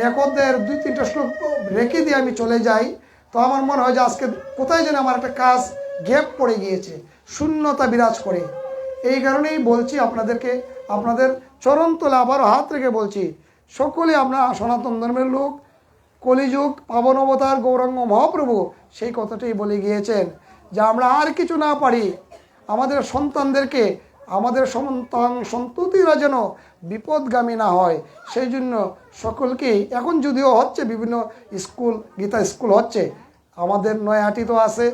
A: 1 অধ্যায়ের 2-3টা শ্লোক রেখে দিয়ে আমি চলে যাই, তো আমার মনে হয় যে আজকে কোথায় যেন আমার একটা কাজ গ্যাপ পড়ে গিয়েছে, শূন্যতা বিরাজ করে। এই কারণেই বলছি আপনাদেরকে, আপনাদের চরণ তলে আবারও হাত রেখে বলছি, সকলে আপনারা সনাতন ধর্মের লোক, কলিযুগ পাবন অবতার গৌরাঙ্গ মহাপ্রভু সেই কথাটাই বলে গিয়েছেন যে আমরা আর কিছু না পারি, আমাদের সন্তানদেরকে, আমাদের সন্ততিরা যেন বিপদগামী না হয়, সেই জন্য সকলকেই, এখন যদিও হচ্ছে বিভিন্ন স্কুল, গীতা স্কুল হচ্ছে, আমাদের নয়াহাটিতেও আছে,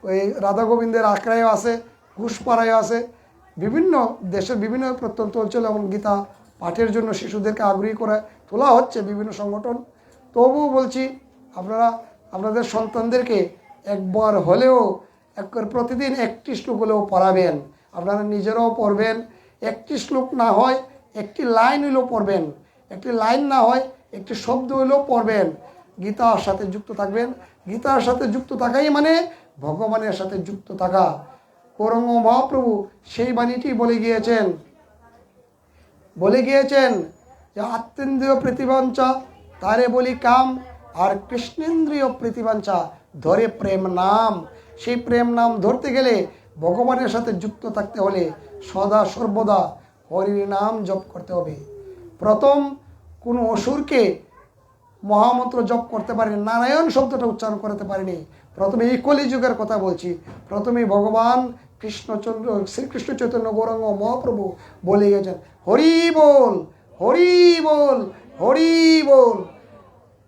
A: ওই রাধা গোবিন্দের আখড়ায়ও আছে, ঘুষপাড়ায়ও আছে, বিভিন্ন দেশের বিভিন্ন প্রত্যন্ত অঞ্চলে এবং গীতা পাঠের জন্য শিশুদেরকে আগ্রহী করে তোলা হচ্ছে বিভিন্ন সংগঠন। তবুও বলছি, আপনারা আপনাদের সন্তানদেরকে একবার হলেও প্রতিদিন 1টি শ্লোক হলেও পড়াবেন। আপনারা নিজেরাও পড়বেন, 1টি শ্লোক না হয় 1টি লাইন হলেও পড়বেন, 1টি লাইন না হয় 1টি শব্দ হলেও পড়বেন। গীতার সাথে যুক্ত থাকবেন। গীতার সাথে যুক্ত থাকাই মানে ভগবানের সাথে যুক্ত থাকা। গৌরাঙ্গ মহাপ্রভু সেই বাণীটি বলে গিয়েছেন যে আত্মেন্দ্রিয় প্রতিবাঞ্চা তারে বলি কাম, আর কৃষ্ণেন্দ্রিয় প্রতিবাঞ্চা ধরে প্রেম নাম। সেই প্রেম নাম ধরতে গেলে ভগবানের সাথে যুক্ত থাকতে হলে সদা সর্বদা হরির নাম জপ করতে হবে। প্রথম কোনো অসুরকে মহামন্ত্র জপ করতে পারেনি, নারায়ণ শব্দটা উচ্চারণ করতে পারেনি। প্রথমে এই কলিযুগের কথা বলছি, প্রথমেই ভগবান শ্রীকৃষ্ণ চৈতন্য গৌরাঙ্গ মহাপ্রভু বলে গেছেন হরি বল, হরি বল, হরি বল।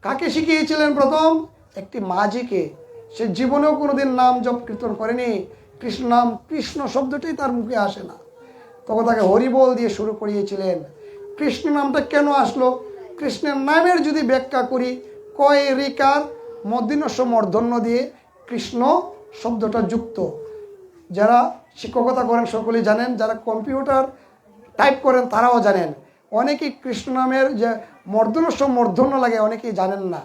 A: কাকে শিখিয়েছিলেন? প্রথম একটি মাঝিকে। সে জীবনেও কোনোদিন নাম জপ কীর্তন করেনি, কৃষ্ণ নাম, কৃষ্ণ শব্দটাই তার মুখে আসে না, তখন তাকে হরিবল দিয়ে শুরু করিয়েছিলেন। কৃষ্ণ নামটা কেন আসলো? কৃষ্ণের নামের যদি ব্যাখ্যা করি, কয় রিকার মধ্যাহ্ন মূর্ধন্য দিয়ে কৃষ্ণ শব্দটা যুক্ত। যারা শিক্ষকতা করেন সকলেই জানেন, যারা কম্পিউটার টাইপ করেন তারাও জানেন। অনেকেই কৃষ্ণ নামের যে মূর্ধন্য লাগে অনেকেই জানেন না।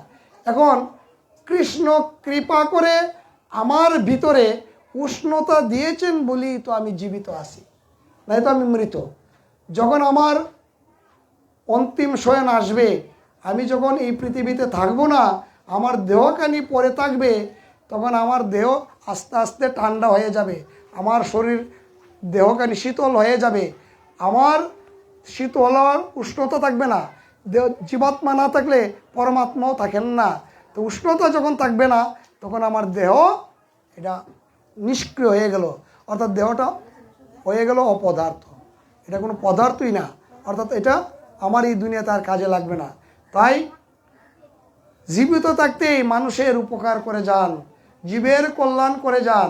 A: এখন কৃষ্ণ কৃপা করে আমার ভিতরে উষ্ণতা দিয়েছেন বলেই তো আমি জীবিত আছি, নাই তো আমি মৃত। যখন আমার অন্তিম শয়ন আসবে, আমি যখন এই পৃথিবীতে থাকবো না, আমার দেহখানি পড়ে থাকবে, তখন আমার দেহ আস্তে আস্তে ঠান্ডা হয়ে যাবে, আমার শরীর দেহখানি শীতল হয়ে যাবে। আমার শীতল হওয়ার উষ্ণতা থাকবে না। দেহ জীবাত্মা না থাকলে পরমাত্মাও থাকেন না। তো উষ্ণতা যখন থাকবে না, তখন আমার দেহ এটা নিষ্ক্রিয় হয়ে গেল, অর্থাৎ দেহটা হয়ে গেল অপদার্থ, এটা কোনো পদার্থই না, অর্থাৎ এটা আমার এই দুনিয়াতে আর কাজে লাগবে না। তাই জীবিত থাকতেই মানুষের উপকার করে যান, জীবের কল্যাণ করে যান।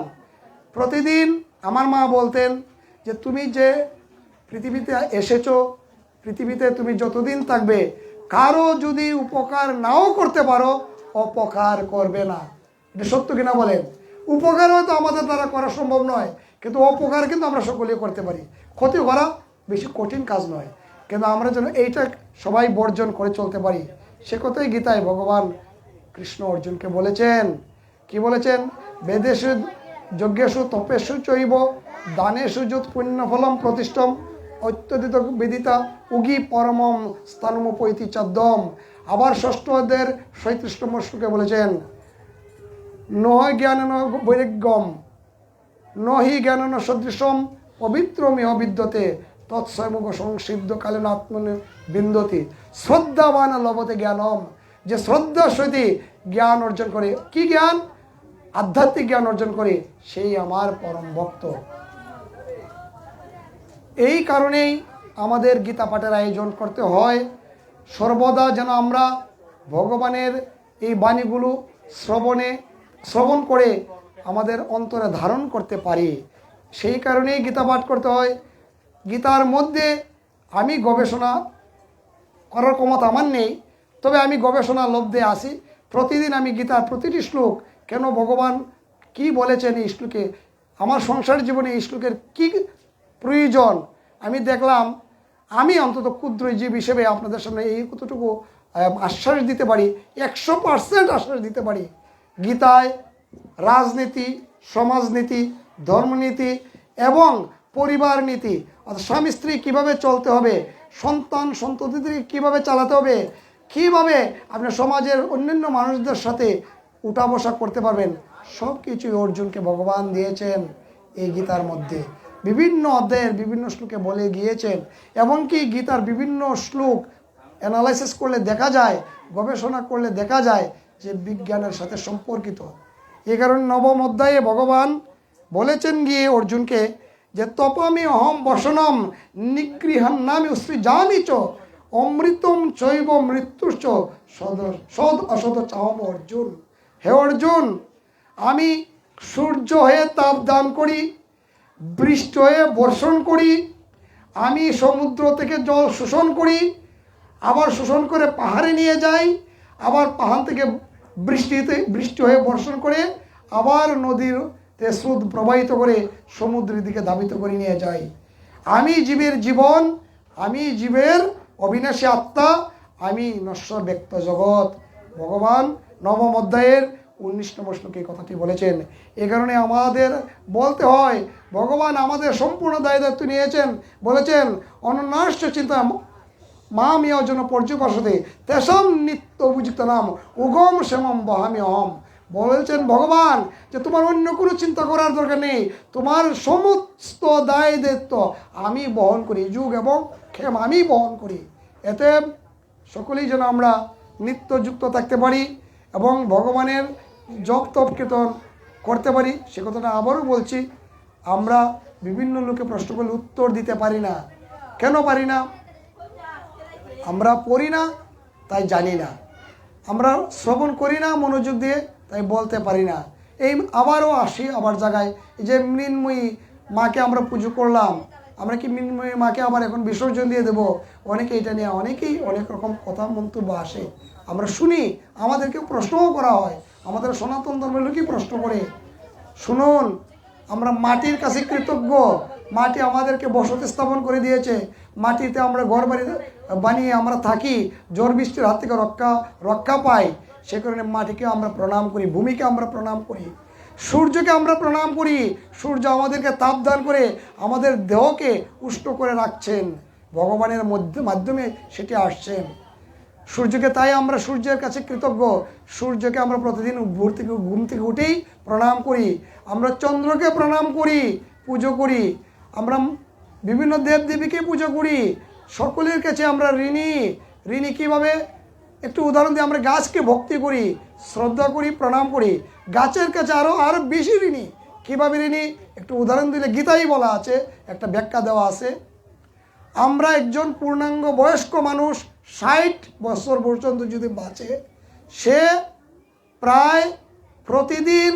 A: প্রতিদিন আমার মা বলতেন যে তুমি যে পৃথিবীতে এসেছো, পৃথিবীতে তুমি যতদিন থাকবে, কারো যদি উপকার নাও করতে পারো, অপকার করবে না। এটা সত্য কিনা বলেন? উপকার হয়তো আমাদের দ্বারা করা সম্ভব নয়, কিন্তু অপকার কিন্তু আমরা সকলেই করতে পারি। ক্ষতি করা বেশি কঠিন কাজ নয়, কিন্তু আমরা যেন এইটা সবাই বর্জন করে চলতে পারি, সে কথাই গীতায় ভগবান কৃষ্ণ অর্জুনকে বলেছেন। কি বলেছেন? বেদেষু যজ্ঞেষু তপেষু চৈব দানেষু যুত পুণ্যফলম প্রতিষ্ঠম অত্যধিত বিদিতা উগি পরমম স্থানমুপৈতি চাদ্যম। আবার 6ষ্ঠ অধ্যায়ের 37তম শ্লোকে বলেছেন নহি জ্ঞানেন বৈরাগ্যম নহি জ্ঞানেন সদৃশম পবিত্রমিহ বিদ্যতে তৎস্বয়ং সংসিদ্ধ কালীন আত্মনে বিন্দতি শ্রদ্ধাবান লভতে জ্ঞানম, যে শ্রদ্ধার সহিত জ্ঞান অর্জন করে, কি জ্ঞান? আধ্যাত্মিক জ্ঞান অর্জন করে, সেই আমার পরম ভক্ত। এই কারণেই আমাদের গীতা পাঠের আয়োজন করতে হয়, সর্বদা যেন আমরা ভগবানের এই বাণীগুলো শ্রবণ করে আমাদের অন্তরে ধারণ করতে পারি। সেই কারণেই গীতা পাঠ করতে হয়। গীতার মধ্যে আমি গবেষণা করার ক্ষমতা আমার নেই, তবে আমি গবেষণা লব্ধে আসি। প্রতিদিন আমি গীতার প্রতিটি শ্লোক, কেন ভগবান কি বলেছেন এই শ্লোকে, আমার সংসার জীবনে এই শ্লোকের কী প্রয়োজন, আমি দেখলাম। আমি অন্তত ক্ষুদ্র জীব হিসেবে আপনাদের সামনে এই কতটুকু আশ্বাস দিতে পারি, 100% আশ্বাস দিতে পারি। গীতায় রাজনীতি, সমাজনীতি, ধর্মনীতি এবং পরিবার নীতি, অর্থাৎ স্বামী স্ত্রী কীভাবে চলতে হবে, সন্তান সন্ততিকে কীভাবে চালাতে হবে, কীভাবে আপনি সমাজের অন্যান্য মানুষদের সাথে উঠা বসা করতে পারবেন, সব কিছুই অর্জুনকে ভগবান দিয়েছেন এই গীতার মধ্যে। বিভিন্ন অধ্যায়ের বিভিন্ন শ্লোকে বলে গিয়েছেন। এমনকি গীতার বিভিন্ন শ্লোক অ্যানালাইসিস করলে দেখা যায়, গবেষণা করলে দেখা যায় যে বিজ্ঞানের সাথে সম্পর্কিত। এই কারণে নবম অধ্যায়ে ভগবান বলেছেন গিয়ে অর্জুনকে যে তপামি অহম বসনম নিগৃহান্নামি উৎসৃজামি চ অমৃতম চৈব মৃত্যুশ্চ সদ অসদ চাহম অর্জুন। হে অর্জুন, আমি সূর্য হয়ে তাপ দান করি, বৃষ্টি হয়ে বর্ষণ করি, আমি সমুদ্র থেকে জল শোষণ করি, আবার শোষণ করে পাহাড়ে নিয়ে যাই, আবার পাহাড় থেকে বৃষ্টি হয়ে বর্ষণ করে আবার নদীতে স্রোত প্রবাহিত করে সমুদ্রের দিকে ধাবিত করে নিয়ে যাই। আমি জীবের জীবন, আমি জীবের অবিনাশী আত্মা, আমি নশ্বর ব্যক্ত জগৎ। ভগবান নবম অধ্যায়ের 19 নম্বর শ্লোকে কথাটি বলেছেন। এ কারণে আমাদের বলতে হয়, ভগবান আমাদের সম্পূর্ণ দায়িত্ব নিয়েছেন। বলেছেন অনন্যাশ্চ চিন্তা মামিয় জন পর্যুপাসতে তেসম নিত্য উপযুক্ত নাম উগম শ্যামম বহামি অহম। বলেছেন ভগবান যে তোমার অন্য কোনো চিন্তা করার দরকার নেই, তোমার সমস্ত দায় দায়িত্ব আমি বহন করি, যুগ এবং ক্ষেম আমি বহন করি। এতে সকলেই যেন আমরা নিত্যযুক্ত থাকতে পারি এবং ভগবানের জপ তপ কীর্তন করতে পারি। সে কথাটা আবারও বলছি, আমরা বিভিন্ন লোকে প্রশ্ন করলে উত্তর দিতে পারি না। কেন পারি না? আমরা পড়ি না, তাই জানি না। আমরা শ্রবণ করি না মনোযোগ দিয়ে, তাই বলতে পারি না। এই আবারও আসি আবার জায়গায়, যে মৃন্ময়ী মাকে আমরা পুজো করলাম, আমরা কি মৃন্ময়ী মাকে আবার এখন বিসর্জন দিয়ে দেবো? অনেকে এটা নিয়ে অনেকেই অনেক রকম কথা মন্তব্য আসে, আমরা শুনি, আমাদেরকে প্রশ্নও করা হয়। আমাদের সনাতন ধর্মের লোকই প্রশ্ন করে। শুনুন, আমরা মাটির কাছে কৃতজ্ঞ। মাটি আমাদেরকে বসতি স্থাপন করে দিয়েছে, মাটিতে আমরা ঘর বাড়ি বানিয়ে আমরা থাকি, ঝড় বৃষ্টির হাত থেকে রক্ষা পাই। সে কারণে মাটিকে আমরা প্রণাম করি, ভূমিকে আমরা প্রণাম করি, সূর্যকে আমরা প্রণাম করি। সূর্য আমাদেরকে তাপ দান করে আমাদের দেহকে উষ্ণ করে রাখছেন, ভগবানের মাধ্যমে সেটি আসছেন সূর্যকে। তাই আমরা সূর্যের কাছে কৃতজ্ঞ। সূর্যকে আমরা প্রতিদিন ঘুম থেকে উঠেই প্রণাম করি। আমরা চন্দ্রকে প্রণাম করি, পুজো করি। আমরা বিভিন্ন দেবদেবীকে পুজো করি। সকলের কাছে আমরা ঋণী কীভাবে? একটু উদাহরণ দিয়ে, আমরা গাছকে ভক্তি করি, শ্রদ্ধা করি, প্রণাম করি। গাছের কাছে আরও বেশি ঋণী। কীভাবে ঋণী? একটু উদাহরণ দিলে গীতাই বলা আছে, একটা ব্যাখ্যা দেওয়া আছে। আমরা একজন পূর্ণাঙ্গ বয়স্ক মানুষ 60 বছর পর্যন্ত যদি বাঁচে, সে প্রায় প্রতিদিন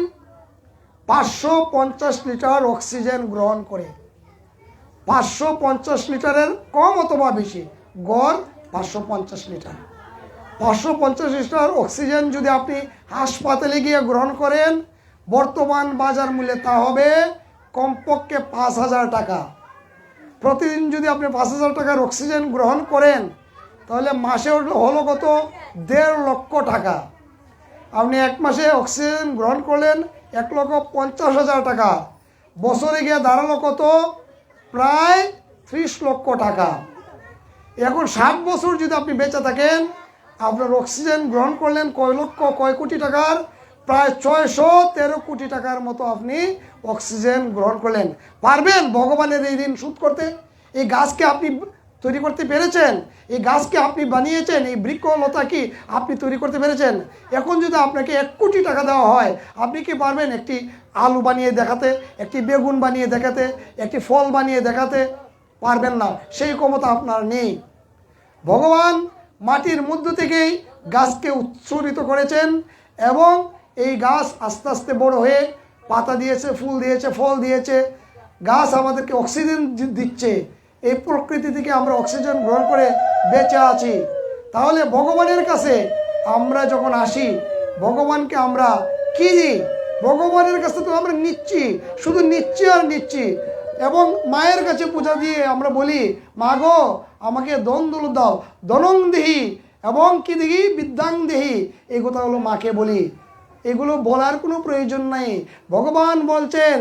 A: 550 লিটার অক্সিজেন গ্রহণ করে। 550 লিটারের কম অথবা বেশি, গড় 550 লিটার। 550 লিটার অক্সিজেন যদি আপনি হাসপাতালে গিয়ে গ্রহণ করেন, বর্তমান বাজার মূল্যে তা হবে কমপক্ষে 5000 টাকা। প্রতিদিন যদি আপনি 5000 টাকার অক্সিজেন গ্রহণ করেন, তাহলে মাসে হলো কত? 1.5 লক্ষ টাকা। আপনি এক মাসে অক্সিজেন গ্রহণ করলেন 1,50,000 টাকা। বছরে গিয়ে দাঁড়ালো কত? প্রায় 30 লক্ষ টাকা। এখন 60 বছর যদি আপনি বেঁচে থাকেন, আপনার অক্সিজেন গ্রহণ করলেন কয় কোটি টাকার? প্রায় 613 কোটি টাকার মতো আপনি অক্সিজেন গ্রহণ করলেন। পারবেন ভগবানের এই ঋণ শোধ করতে? এই গাছকে আপনি তৈরি করতে পেরেছেন? এই গাছকে আপনি বানিয়েছেন? এই বৃক্ষলতা কি আপনি তৈরি করতে পেরেছেন? এখন যদি আপনাকে 1 কোটি টাকা দেওয়া হয়, আপনি কি পারবেন একটি আলু বানিয়ে দেখাতে, একটি বেগুন বানিয়ে দেখাতে, একটি ফল বানিয়ে দেখাতে? পারবেন না, সেই ক্ষমতা আপনার নেই। ভগবান মাটির মধ্য থেকেই গাছকে উৎসর্গিত করেছেন এবং এই গাছ আস্তে আস্তে বড় হয়ে পাতা দিয়েছে, ফুল দিয়েছে, ফল দিয়েছে। গাছ আমাদেরকে অক্সিজেন দিচ্ছে। এই প্রকৃতি থেকে আমরা অক্সিজেন গ্রহণ করে বেঁচে আছি। তাহলে ভগবানের কাছে আমরা যখন আসি, ভগবানকে আমরা কী দিই? ভগবানের কাছে তো আমরা নিচ্ছি, শুধু নিচ্ছি আর নিচ্ছি। এবং মায়ের কাছে পূজা দিয়ে আমরা বলি, মা গো আমাকে দন দুল দাও, দনং দেহি এবং কি দিহি বিদ্যাং দেহি। এই কথাগুলো মাকে বলি। এগুলো বলার কোনো প্রয়োজন নাই। ভগবান বলছেন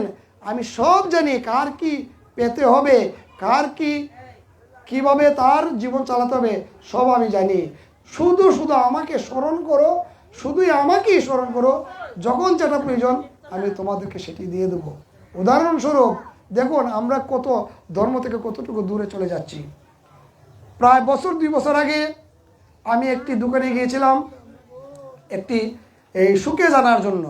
A: আমি সব জানি, কার কি পেতে হবে, কার কি কিভাবে তার জীবন চালাতে হবে সব আমি জানি। শুধু শুধু আমাকে স্মরণ করো, শুধুই আমাকেই স্মরণ করো, যখন যেটা প্রয়োজন আমি তোমাদেরকে সেটি দিয়ে দেবো। উদাহরণস্বরূপ দেখুন আমরা কত ধর্ম থেকে কতটুকু দূরে চলে যাচ্ছি। প্রায় 2 বছর আগে আমি একটি দোকানে গিয়েছিলাম একটি শুকে জানার জন্য।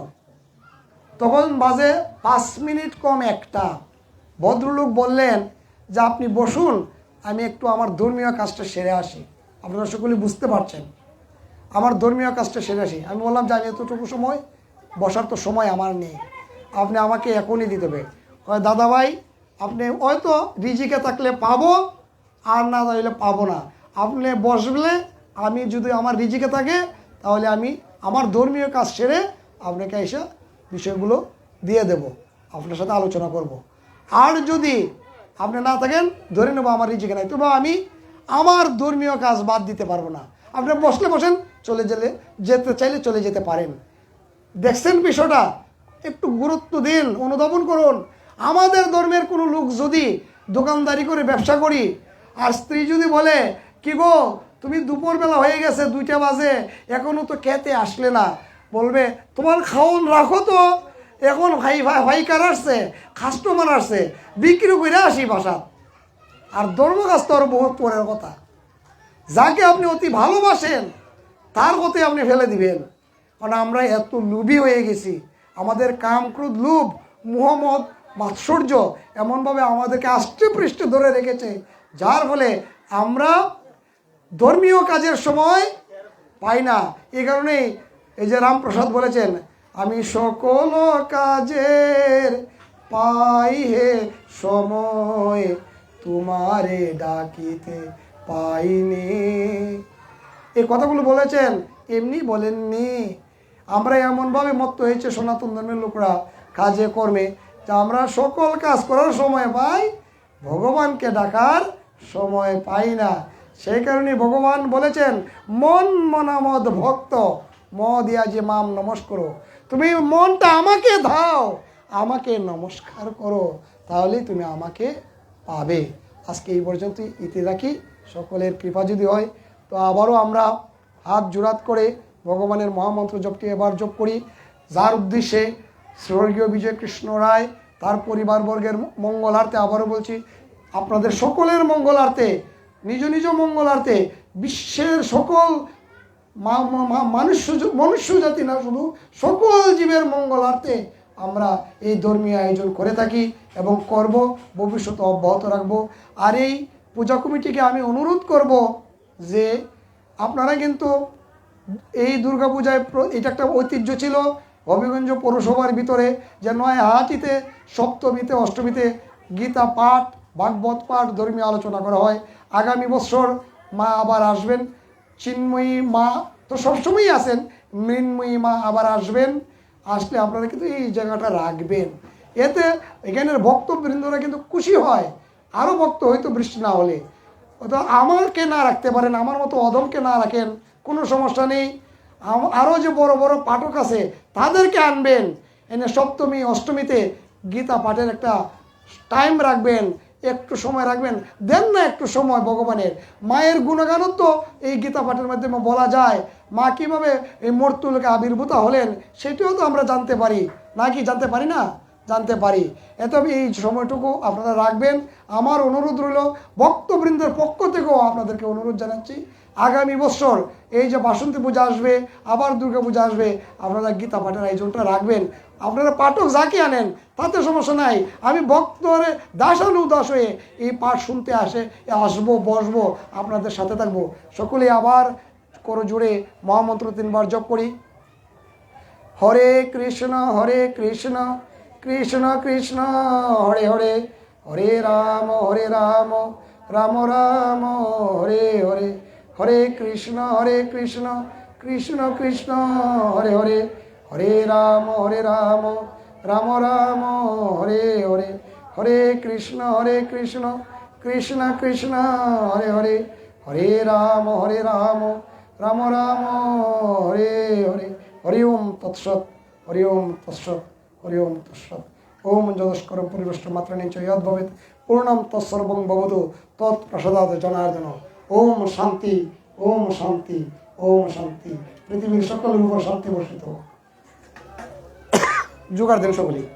A: তখন বাজে 5 মিনিট কম 1টা। ভদ্রলোক বললেন যে আপনি বসুন, আমি একটু আমার ধর্মীয় কাজটা সেরে আসি। আপনারা সকলে বুঝতে পারছেন, আমার ধর্মীয় কাজটা সেরে আসি। আমি বললাম যে আমি এতটুকু সময় বসার তো সময় আমার নেই, আপনি আমাকে এখনই দিতে হবে। দাদা ভাই আপনি হয়তো রিজিকে থাকলে পাবো, আর না তাহলে পাবো না। আপনি বসলে আমি যদি আমার রিজিকে থাকে তাহলে আমি আমার ধর্মীয় কাজ সেরে আপনাকে এসে বিষয়গুলো দিয়ে দেব, আপনার সাথে আলোচনা করব। আর যদি আপনি না থাকেন ধরে নেবো আমার রিজিকে নাই, তবে আমি আমার ধর্মীয় কাজ বাদ দিতে পারবো না। আপনি বসলে বসেন, যেতে চাইলে চলে যেতে পারেন। দেখছেন বিষয়টা? একটু গুরুত্ব দিন, অনুধাবন করুন। আমাদের ধর্মের কোনো লোক যদি দোকানদারি করে ব্যবসা করি, আর স্ত্রী যদি বলে কি গো তুমি দুপুরবেলা হয়ে গেছে 2টা বাজে এখনও তো খেতে আসলে না, বলবে তোমার খাওয়ান রাখো তো, এখন ভাইকার আসছে, কাস্টমার আসছে, বিক্রি করে আসি বাসা। আর ধর্ম কাজ তো আরও বহুত পরের কথা। যাকে আপনি অতি ভালোবাসেন তার কথাই আপনি ফেলে দিবেন। কারণ আমরা এত লোভী হয়ে গেছি, আমাদের কাম ক্রোধ লোভ মোহাম্মদ মাৎসর্য এমনভাবে আমাদেরকে আষ্টে পৃষ্ঠে ধরে রেখেছে, যার ফলে আমরা ধর্মীয় কাজের সময় পাই না। এই কারণেই এই যে রামপ্রসাদ বলেছেন, আমি সকল কাজের পাই হে সময়, তোমারে ডাকিতে পাইনি। এই কথাগুলো বলেছেন, এমনি বলেননি। আমরা এমনভাবে মত্ত হয়েছে সনাতন ধর্মের লোকরা কাজে কর্মে, যে আমরা সকল কাজ করার সময় পাই, ভগবানকে ডাকার সময় পাই না। সেই কারণে ভগবান বলেছেন মন মনামদ ভক্ত ম দিয়া যে মাম নমস্কার। তুমি মনটা আমাকে দাও, আমাকে নমস্কার করো, তাহলেই তুমি আমাকে পাবে। আজকে এই পর্যন্ত ইতি রাখি। সকলের কৃপা যদি হয় তো আবারও আমরা হাত জোড়াত করে ভগবানের মহামন্ত্র জপটি এবার জপ করি, যার উদ্দেশ্যে স্বর্গীয় বিজয় কৃষ্ণ রায় তার পরিবারবর্গের মঙ্গলার্থে, আবারও বলছি আপনাদের সকলের মঙ্গলার্থে, নিজ নিজ মঙ্গলার্থে, বিশ্বের সকল মনুষ্য জাতি না শুধু সকল জীবের মঙ্গলার্থে আমরা এই ধর্মীয় আয়োজন করে থাকি এবং করব, ভবিষ্যতে অব্যাহত রাখবো। আর এই পূজা কমিটিকে আমি অনুরোধ করব যে আপনারা কিন্তু এই দুর্গাপূজায়, এটা একটা ঐতিহ্য ছিল হবিগঞ্জ পৌরসভার ভিতরে, যে নয়াহাটিতে সপ্তমীতে অষ্টমীতে গীতা পাঠ, ভাগবত পাঠ, ধর্মীয় আলোচনা করা হয়। আগামী বছর মা আবার আসবেন, চিন্ময়ী মা তো সবসময়ই আসেন, মৃন্ময়ী মা আবার আসবেন। আসলে আপনারা কিন্তু এই জায়গাটা রাখবেন, এতে এখানের ভক্তবৃন্দরা কিন্তু খুশি হয়। আরও ভক্ত হয়তো বৃষ্টি না হলে, তো আমাকে না রাখতে পারেন, আমার মতো অধমকে না রাখেন, কোনো সমস্যা নেই। আরও যে বড় বড় পাঠক আছে তাদেরকে আনবেন, এনে সপ্তমী অষ্টমীতে গীতা পাঠের একটা টাইম রাখবেন, একটু সময় রাখবেন, দেন না একটু সময় ভগবানের। মায়ের গুণগানও তো এই গীতা পাঠের মাধ্যমে বলা যায়, মা কীভাবে এই মর্ত্যলোকে আবির্ভূত হলেন সেটিও তো আমরা জানতে পারি, নাকি জানতে পারি না? জানতে পারি। তবে এই সময়টুকু আপনারা রাখবেন। আমার অনুরোধ রইল, ভক্তবৃন্দের পক্ষ থেকেও আপনাদেরকে অনুরোধ জানাচ্ছি, আগামী বছর এই যে বাসন্তী পূজা আসবে, আবার দুর্গা পূজা আসবে, আপনারা গীতা পাঠের আয়োজনটা রাখবেন। আপনারা পাঠক যাকে আনেন তাতে সমস্যা নাই, আমি ভক্তরে দাসানুদাস হয়ে এই পাঠ শুনতে আসবো, বসবো, আপনাদের সাথে থাকবো। সকলে আবার করো জুড়ে মহামন্ত্র 3 বার জপ করি। হরে কৃষ্ণ কৃষ্ণ কৃষ্ণ হরে হরে, হরে রাম রাম রাম হরে হরে, হরে কৃষ্ণ কৃষ্ণ কৃষ্ণ হরে হরে, হরে রাম রাম রাম হরে হরে, হরে কৃষ্ণ কৃষ্ণ কৃষ্ণ হরে হরে, হরে রাম রাম রাম হরে হরে। হরি ওম তৎসৎ, হরি ওম তৎসৎ, হরি ওম তৎসৎ। ওম যদস্করম পরিবেষ্ট মাত্রা নিচ যদ্ভবেত পূর্ণম তৎসর্বং ভবতু তৎপ্রসাদাৎ জনার্দন। ওম শান্তি, ওম শান্তি, ওম শান্তি। পৃথিবীর সকলের উপর শান্তি বর্ষিত। জোগাড় দেন সকলেই।